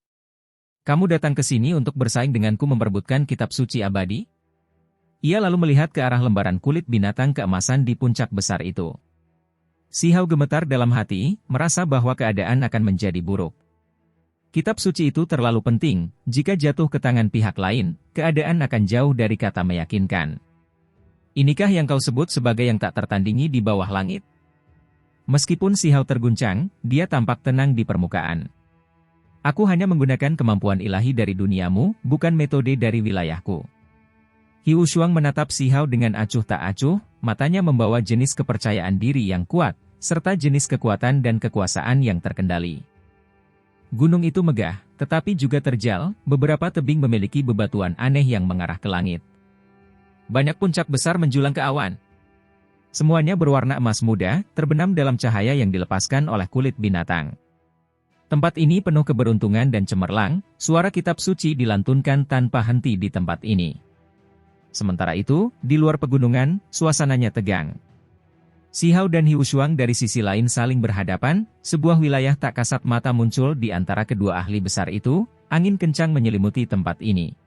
Kamu datang ke sini untuk bersaing denganku memperebutkan kitab suci abadi? Ia lalu melihat ke arah lembaran kulit binatang keemasan di puncak besar itu. Si Hao gemetar dalam hati, merasa bahwa keadaan akan menjadi buruk. Kitab suci itu terlalu penting, jika jatuh ke tangan pihak lain, keadaan akan jauh dari kata meyakinkan. Inikah yang kau sebut sebagai yang tak tertandingi di bawah langit? Meskipun Si Hao terguncang, dia tampak tenang di permukaan. Aku hanya menggunakan kemampuan ilahi dari duniamu, bukan metode dari wilayahku. Hiu Shuang menatap Si Hao dengan acuh tak acuh, matanya membawa jenis kepercayaan diri yang kuat, serta jenis kekuatan dan kekuasaan yang terkendali. Gunung itu megah, tetapi juga terjal, beberapa tebing memiliki bebatuan aneh yang mengarah ke langit. Banyak puncak besar menjulang ke awan. Semuanya berwarna emas muda, terbenam dalam cahaya yang dilepaskan oleh kulit binatang. Tempat ini penuh keberuntungan dan cemerlang, suara kitab suci dilantunkan tanpa henti di tempat ini. Sementara itu, di luar pegunungan, suasananya tegang. Si Hao dan Hiu Shuang dari sisi lain saling berhadapan, sebuah wilayah tak kasat mata muncul di antara kedua ahli besar itu, angin kencang menyelimuti tempat ini.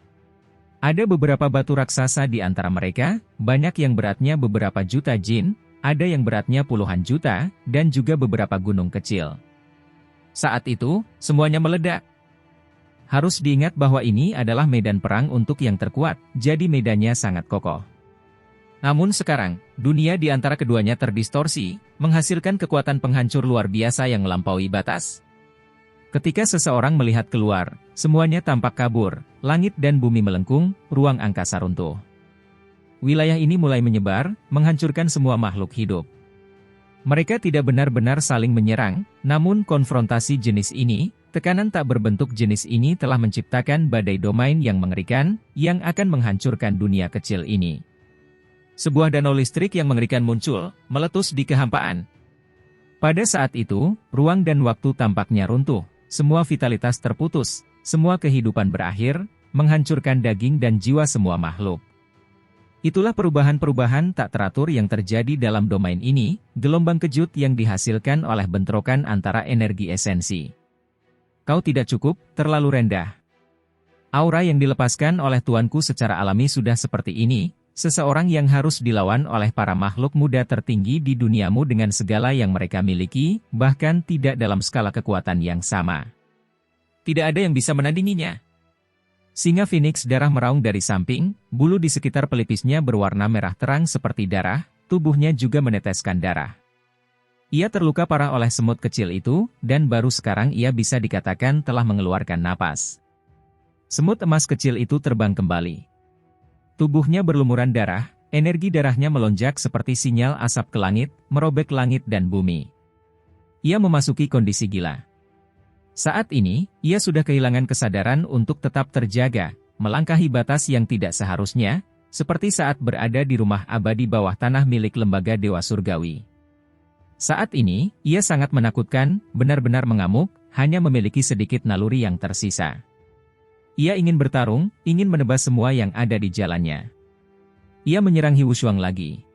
Ada beberapa batu raksasa di antara mereka, banyak yang beratnya beberapa juta jin, ada yang beratnya puluhan juta, dan juga beberapa gunung kecil. Saat itu, semuanya meledak. Harus diingat bahwa ini adalah medan perang untuk yang terkuat, jadi medannya sangat kokoh. Namun sekarang, dunia di antara keduanya terdistorsi, menghasilkan kekuatan penghancur luar biasa yang melampaui batas. Ketika seseorang melihat keluar, semuanya tampak kabur, langit dan bumi melengkung, ruang angkasa runtuh. Wilayah ini mulai menyebar, menghancurkan semua makhluk hidup. Mereka tidak benar-benar saling menyerang, namun konfrontasi jenis ini tekanan tak berbentuk jenis ini telah menciptakan badai domain yang mengerikan, yang akan menghancurkan dunia kecil ini. Sebuah danau listrik yang mengerikan muncul, meletus di kehampaan. Pada saat itu, ruang dan waktu tampaknya runtuh, semua vitalitas terputus, semua kehidupan berakhir, menghancurkan daging dan jiwa semua makhluk. Itulah perubahan-perubahan tak teratur yang terjadi dalam domain ini, gelombang kejut yang dihasilkan oleh bentrokan antara energi esensi. Kau tidak cukup, terlalu rendah. Aura yang dilepaskan oleh tuanku secara alami sudah seperti ini, seseorang yang harus dilawan oleh para makhluk muda tertinggi di duniamu dengan segala yang mereka miliki, bahkan tidak dalam skala kekuatan yang sama. Tidak ada yang bisa menandinginya. Singa Phoenix darah meraung dari samping, bulu di sekitar pelipisnya berwarna merah terang seperti darah, tubuhnya juga meneteskan darah. Ia terluka parah oleh semut kecil itu, dan baru sekarang ia bisa dikatakan telah mengeluarkan napas. Semut emas kecil itu terbang kembali. Tubuhnya berlumuran darah, energi darahnya melonjak seperti sinyal asap ke langit, merobek langit dan bumi. Ia memasuki kondisi gila. Saat ini, ia sudah kehilangan kesadaran untuk tetap terjaga, melangkahi batas yang tidak seharusnya, seperti saat berada di rumah abadi bawah tanah milik lembaga Dewa Surgawi. Saat ini, ia sangat menakutkan, benar-benar mengamuk, hanya memiliki sedikit naluri yang tersisa. Ia ingin bertarung, ingin menebas semua yang ada di jalannya. Ia menyerang Hiwushuang lagi.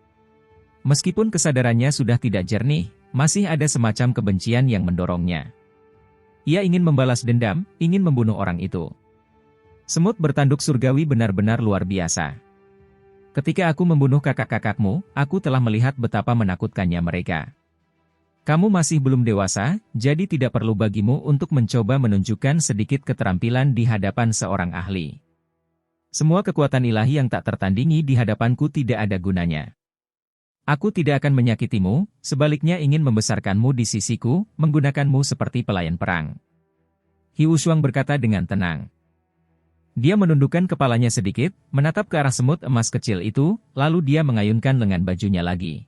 Meskipun kesadarannya sudah tidak jernih, masih ada semacam kebencian yang mendorongnya. Ia ingin membalas dendam, ingin membunuh orang itu. Semut bertanduk surgawi benar-benar luar biasa. Ketika aku membunuh kakak-kakakmu, aku telah melihat betapa menakutkannya mereka. Kamu masih belum dewasa, jadi tidak perlu bagimu untuk mencoba menunjukkan sedikit keterampilan di hadapan seorang ahli. Semua kekuatan ilahi yang tak tertandingi di hadapanku tidak ada gunanya. Aku tidak akan menyakitimu, sebaliknya ingin membesarkanmu di sisiku, menggunakanmu seperti pelayan perang. Hiwushuang berkata dengan tenang. Dia menundukkan kepalanya sedikit, menatap ke arah semut emas kecil itu, lalu dia mengayunkan lengan bajunya lagi.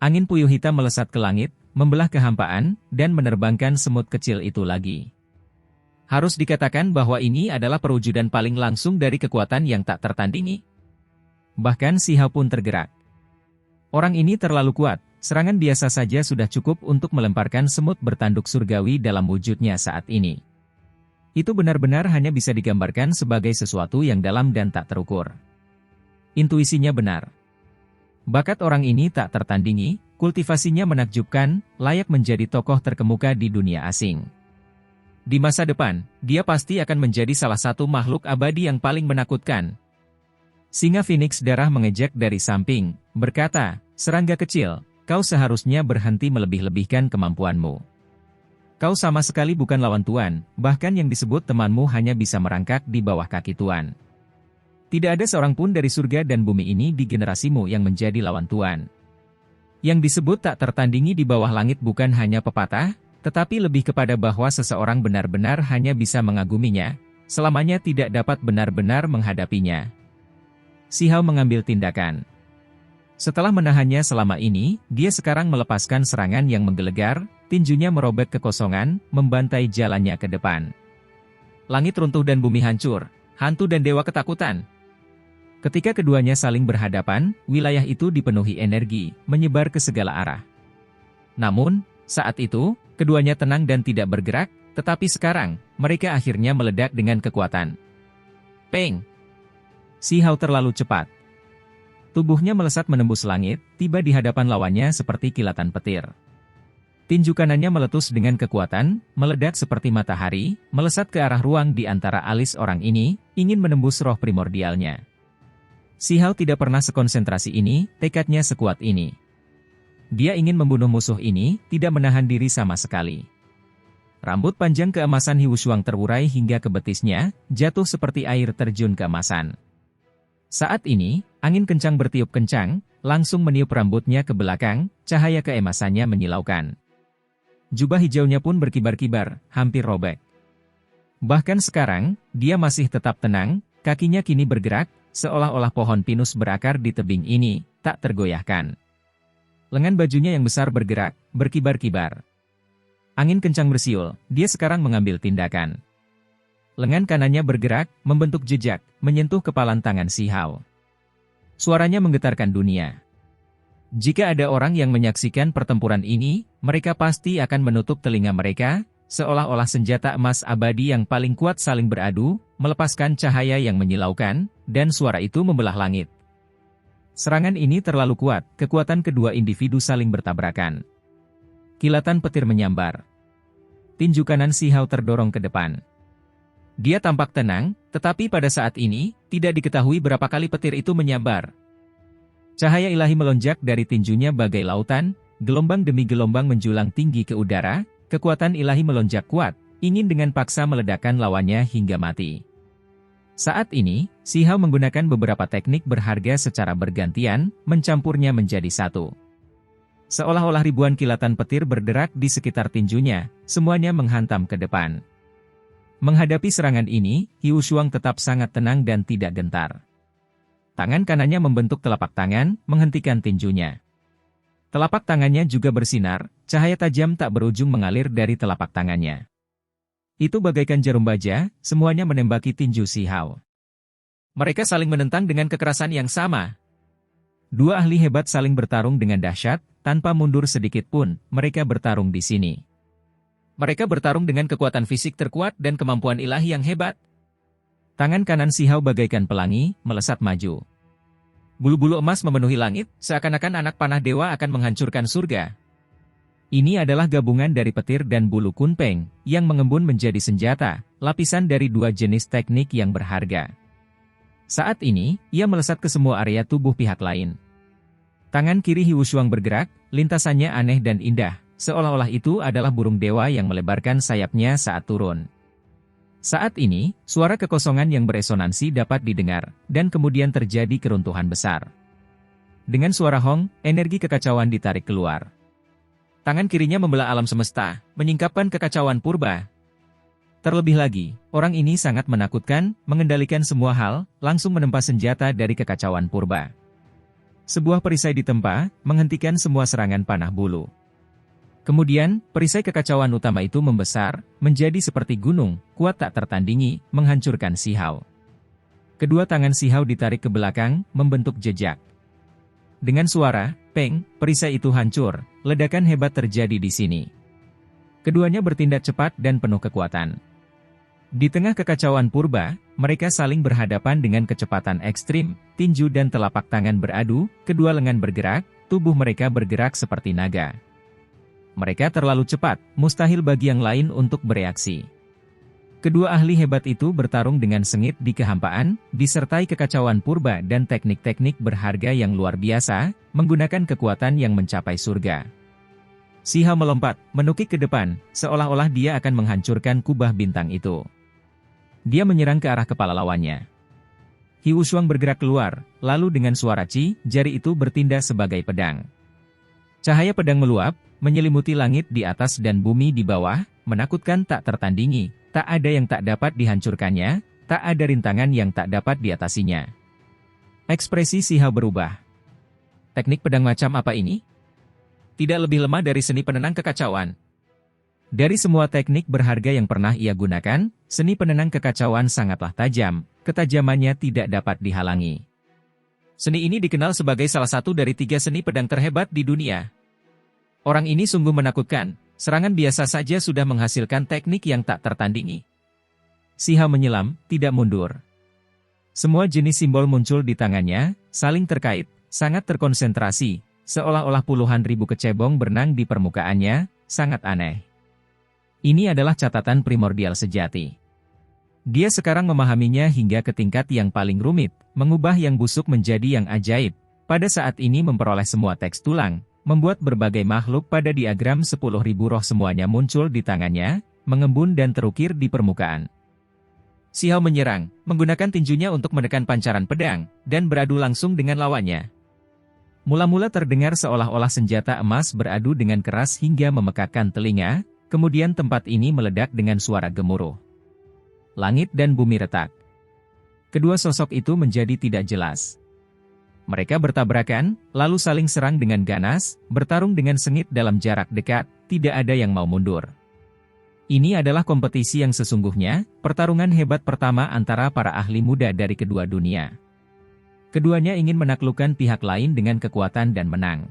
Angin puyuh hitam melesat ke langit, membelah kehampaan, dan menerbangkan semut kecil itu lagi. Harus dikatakan bahwa ini adalah perwujudan paling langsung dari kekuatan yang tak tertandingi. Bahkan Si Hao pun tergerak. Orang ini terlalu kuat, serangan biasa saja sudah cukup untuk melemparkan semut bertanduk surgawi dalam wujudnya saat ini. Itu benar-benar hanya bisa digambarkan sebagai sesuatu yang dalam dan tak terukur. Intuisinya benar. Bakat orang ini tak tertandingi, kultivasinya menakjubkan, layak menjadi tokoh terkemuka di dunia asing. Di masa depan, dia pasti akan menjadi salah satu makhluk abadi yang paling menakutkan. Singa Phoenix darah mengejek dari samping, berkata, "Serangga kecil, kau seharusnya berhenti melebih-lebihkan kemampuanmu. Kau sama sekali bukan lawan Tuan, bahkan yang disebut temanmu hanya bisa merangkak di bawah kaki Tuan. Tidak ada seorang pun dari surga dan bumi ini di generasimu yang menjadi lawan Tuan. Yang disebut tak tertandingi di bawah langit bukan hanya pepatah, tetapi lebih kepada bahwa seseorang benar-benar hanya bisa mengaguminya, selamanya tidak dapat benar-benar menghadapinya." Si Hao mengambil tindakan. Setelah menahannya selama ini, dia sekarang melepaskan serangan yang menggelegar, tinjunya merobek kekosongan, membantai jalannya ke depan. Langit runtuh dan bumi hancur, hantu dan dewa ketakutan. Ketika keduanya saling berhadapan, wilayah itu dipenuhi energi, menyebar ke segala arah. Namun, saat itu, keduanya tenang dan tidak bergerak, tetapi sekarang, mereka akhirnya meledak dengan kekuatan. Peng! Si Hao terlalu cepat. Tubuhnya melesat menembus langit, tiba di hadapan lawannya seperti kilatan petir. Tinju kanannya meletus dengan kekuatan, meledak seperti matahari, melesat ke arah ruang di antara alis orang ini, ingin menembus roh primordialnya. Si Hao tidak pernah sekonsentrasi ini, tekadnya sekuat ini. Dia ingin membunuh musuh ini, tidak menahan diri sama sekali. Rambut panjang keemasan Hiwushuang terurai hingga ke betisnya, jatuh seperti air terjun keemasan. Saat ini, angin kencang bertiup kencang, langsung meniup rambutnya ke belakang, cahaya keemasannya menyilaukan. Jubah hijaunya pun berkibar-kibar, hampir robek. Bahkan sekarang, dia masih tetap tenang, kakinya kini bergerak, seolah-olah pohon pinus berakar di tebing ini, tak tergoyahkan. Lengan bajunya yang besar bergerak, berkibar-kibar. Angin kencang bersiul, dia sekarang mengambil tindakan. Lengan kanannya bergerak, membentuk jejak, menyentuh kepalan tangan Si Hao. Suaranya menggetarkan dunia. Jika ada orang yang menyaksikan pertempuran ini, mereka pasti akan menutup telinga mereka, seolah-olah senjata emas abadi yang paling kuat saling beradu, melepaskan cahaya yang menyilaukan, dan suara itu membelah langit. Serangan ini terlalu kuat, kekuatan kedua individu saling bertabrakan. Kilatan petir menyambar. Tinju kanan Si Hao terdorong ke depan. Dia tampak tenang, tetapi pada saat ini, tidak diketahui berapa kali petir itu menyambar. Cahaya ilahi melonjak dari tinjunya bagai lautan, gelombang demi gelombang menjulang tinggi ke udara, kekuatan ilahi melonjak kuat, ingin dengan paksa meledakkan lawannya hingga mati. Saat ini, Si Hao menggunakan beberapa teknik berharga secara bergantian, mencampurnya menjadi satu. Seolah-olah ribuan kilatan petir berderak di sekitar tinjunya, semuanya menghantam ke depan. Menghadapi serangan ini, Hiu Shuang tetap sangat tenang dan tidak gentar. Tangan kanannya membentuk telapak tangan, menghentikan tinjunya. Telapak tangannya juga bersinar, cahaya tajam tak berujung mengalir dari telapak tangannya. Itu bagaikan jarum baja, semuanya menembaki tinju Si Hao. Mereka saling menentang dengan kekerasan yang sama. Dua ahli hebat saling bertarung dengan dahsyat, tanpa mundur sedikit pun, mereka bertarung di sini. Mereka bertarung dengan kekuatan fisik terkuat dan kemampuan ilahi yang hebat. Tangan kanan Si Hao bagaikan pelangi, melesat maju. Bulu-bulu emas memenuhi langit, seakan-akan anak panah dewa akan menghancurkan surga. Ini adalah gabungan dari petir dan bulu kunpeng, yang mengembun menjadi senjata, lapisan dari dua jenis teknik yang berharga. Saat ini, ia melesat ke semua area tubuh pihak lain. Tangan kiri Hiu Shuang bergerak, lintasannya aneh dan indah, seolah-olah itu adalah burung dewa yang melebarkan sayapnya saat turun. Saat ini, suara kekosongan yang beresonansi dapat didengar, dan kemudian terjadi keruntuhan besar. Dengan suara hong, energi kekacauan ditarik keluar. Tangan kirinya membelah alam semesta, menyingkapkan kekacauan purba. Terlebih lagi, orang ini sangat menakutkan, mengendalikan semua hal, langsung menempa senjata dari kekacauan purba. Sebuah perisai ditempa, menghentikan semua serangan panah bulu. Kemudian, perisai kekacauan utama itu membesar, menjadi seperti gunung, kuat tak tertandingi, menghancurkan Si Hao. Kedua tangan Si Hao ditarik ke belakang, membentuk jejak. Dengan suara, peng, perisai itu hancur, ledakan hebat terjadi di sini. Keduanya bertindak cepat dan penuh kekuatan. Di tengah kekacauan purba, mereka saling berhadapan dengan kecepatan ekstrim, tinju dan telapak tangan beradu, kedua lengan bergerak, tubuh mereka bergerak seperti naga. Mereka terlalu cepat, mustahil bagi yang lain untuk bereaksi. Kedua ahli hebat itu bertarung dengan sengit di kehampaan, disertai kekacauan purba dan teknik-teknik berharga yang luar biasa, menggunakan kekuatan yang mencapai surga. Si Hao melompat, menukik ke depan, seolah-olah dia akan menghancurkan kubah bintang itu. Dia menyerang ke arah kepala lawannya. Hiu Shuang bergerak keluar, lalu dengan suara ci, jari itu bertindak sebagai pedang. Cahaya pedang meluap, menyelimuti langit di atas dan bumi di bawah, menakutkan tak tertandingi, tak ada yang tak dapat dihancurkannya, tak ada rintangan yang tak dapat diatasinya. Ekspresi Si Hao berubah. Teknik pedang macam apa ini? Tidak lebih lemah dari seni penenang kekacauan. Dari semua teknik berharga yang pernah ia gunakan, seni penenang kekacauan sangatlah tajam, ketajamannya tidak dapat dihalangi. Seni ini dikenal sebagai salah satu dari 3 seni pedang terhebat di dunia. Orang ini sungguh menakutkan, serangan biasa saja sudah menghasilkan teknik yang tak tertandingi. Si Hao menyelam, tidak mundur. Semua jenis simbol muncul di tangannya, saling terkait, sangat terkonsentrasi, seolah-olah puluhan ribu kecebong berenang di permukaannya, sangat aneh. Ini adalah catatan primordial sejati. Dia sekarang memahaminya hingga ke tingkat yang paling rumit, mengubah yang busuk menjadi yang ajaib. Pada saat ini memperoleh semua teks tulang, membuat berbagai makhluk pada diagram 10.000 roh semuanya muncul di tangannya, mengembun dan terukir di permukaan. Si Hao menyerang, menggunakan tinjunya untuk menekan pancaran pedang, dan beradu langsung dengan lawannya. Mula-mula terdengar seolah-olah senjata emas beradu dengan keras hingga memekakkan telinga, kemudian tempat ini meledak dengan suara gemuruh. Langit dan bumi retak. Kedua sosok itu menjadi tidak jelas. Mereka bertabrakan, lalu saling serang dengan ganas, bertarung dengan sengit dalam jarak dekat, tidak ada yang mau mundur. Ini adalah kompetisi yang sesungguhnya, pertarungan hebat pertama antara para ahli muda dari kedua dunia. Keduanya ingin menaklukkan pihak lain dengan kekuatan dan menang.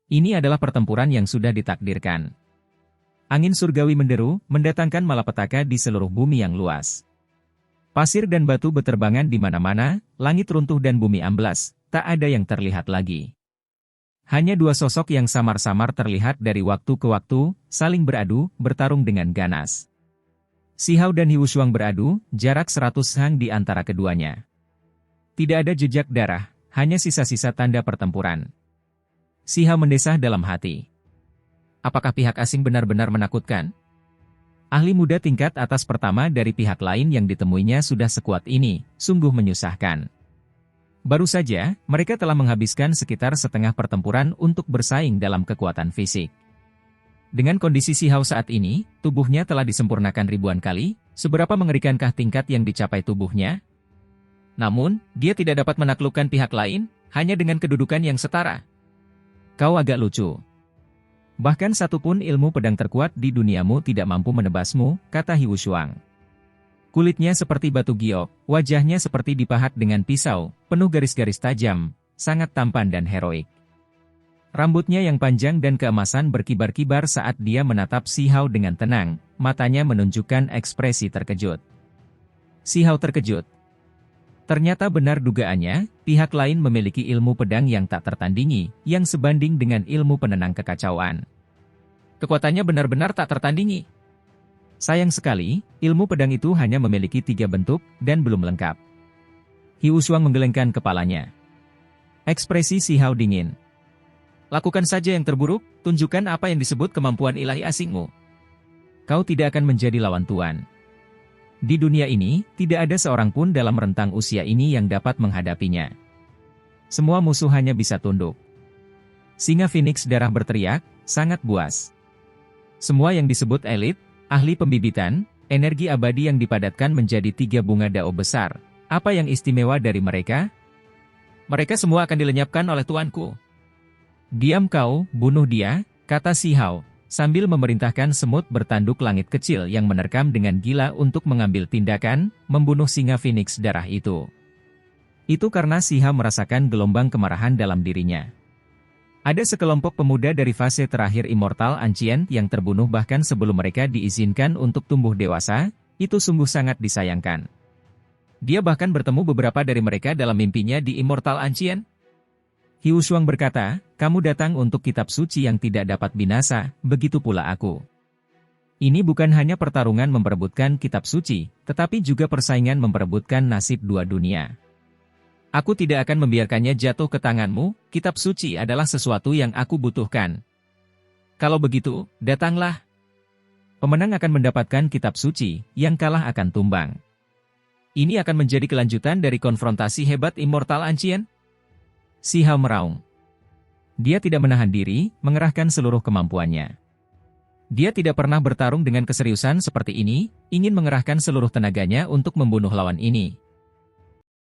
Ini adalah pertempuran yang sudah ditakdirkan. Angin surgawi menderu, mendatangkan malapetaka di seluruh bumi yang luas. Pasir dan batu beterbangan di mana-mana, langit runtuh dan bumi amblas, tak ada yang terlihat lagi. Hanya dua sosok yang samar-samar terlihat dari waktu ke waktu, saling beradu, bertarung dengan ganas. Si Hao dan Hiu Shuang beradu, jarak 100 hang di antara keduanya. Tidak ada jejak darah, hanya sisa-sisa tanda pertempuran. Si Hao mendesah dalam hati. Apakah pihak asing benar-benar menakutkan? Ahli muda tingkat atas pertama dari pihak lain yang ditemuinya sudah sekuat ini, sungguh menyusahkan. Baru saja, mereka telah menghabiskan sekitar setengah pertempuran untuk bersaing dalam kekuatan fisik. Dengan kondisi Si Hao saat ini, tubuhnya telah disempurnakan ribuan kali, seberapa mengerikankah tingkat yang dicapai tubuhnya? Namun, dia tidak dapat menaklukkan pihak lain, hanya dengan kedudukan yang setara. Kau agak lucu. Bahkan satupun ilmu pedang terkuat di duniamu tidak mampu menebasmu, kata Hiu Shuang. Kulitnya seperti batu giok, wajahnya seperti dipahat dengan pisau, penuh garis-garis tajam, sangat tampan dan heroik. Rambutnya yang panjang dan keemasan berkibar-kibar saat dia menatap Si Hao dengan tenang, matanya menunjukkan ekspresi terkejut. Si Hao terkejut. Ternyata benar dugaannya, pihak lain memiliki ilmu pedang yang tak tertandingi, yang sebanding dengan ilmu penenang kekacauan. Kekuatannya benar-benar tak tertandingi. Sayang sekali, ilmu pedang itu hanya memiliki 3 bentuk, dan belum lengkap. Hiu Shuang menggelengkan kepalanya. Ekspresi Si Hao dingin. Lakukan saja yang terburuk, tunjukkan apa yang disebut kemampuan ilahi asingmu. Kau tidak akan menjadi lawan Tuan. Di dunia ini, tidak ada seorang pun dalam rentang usia ini yang dapat menghadapinya. Semua musuh hanya bisa tunduk. Singa Phoenix darah berteriak, sangat buas. Semua yang disebut elit, ahli pembibitan, energi abadi yang dipadatkan menjadi 3 bunga dao besar. Apa yang istimewa dari mereka? Mereka semua akan dilenyapkan oleh tuanku. Diam kau, bunuh dia, kata Si Hao, sambil memerintahkan semut bertanduk langit kecil yang menerkam dengan gila untuk mengambil tindakan, membunuh singa Phoenix darah itu. Itu karena Si Hao merasakan gelombang kemarahan dalam dirinya. Ada sekelompok pemuda dari fase terakhir Immortal Ancient yang terbunuh bahkan sebelum mereka diizinkan untuk tumbuh dewasa, itu sungguh sangat disayangkan. Dia bahkan bertemu beberapa dari mereka dalam mimpinya di Immortal Ancient. Hiu Shuang berkata, kamu datang untuk kitab suci yang tidak dapat binasa, begitu pula aku. Ini bukan hanya pertarungan memperebutkan kitab suci, tetapi juga persaingan memperebutkan nasib 2 dunia. Aku tidak akan membiarkannya jatuh ke tanganmu, kitab suci adalah sesuatu yang aku butuhkan. Kalau begitu, datanglah. Pemenang akan mendapatkan kitab suci, yang kalah akan tumbang. Ini akan menjadi kelanjutan dari konfrontasi hebat Immortal Ancient? Si Hao meraung. Dia tidak menahan diri, mengerahkan seluruh kemampuannya. Dia tidak pernah bertarung dengan keseriusan seperti ini, ingin mengerahkan seluruh tenaganya untuk membunuh lawan ini.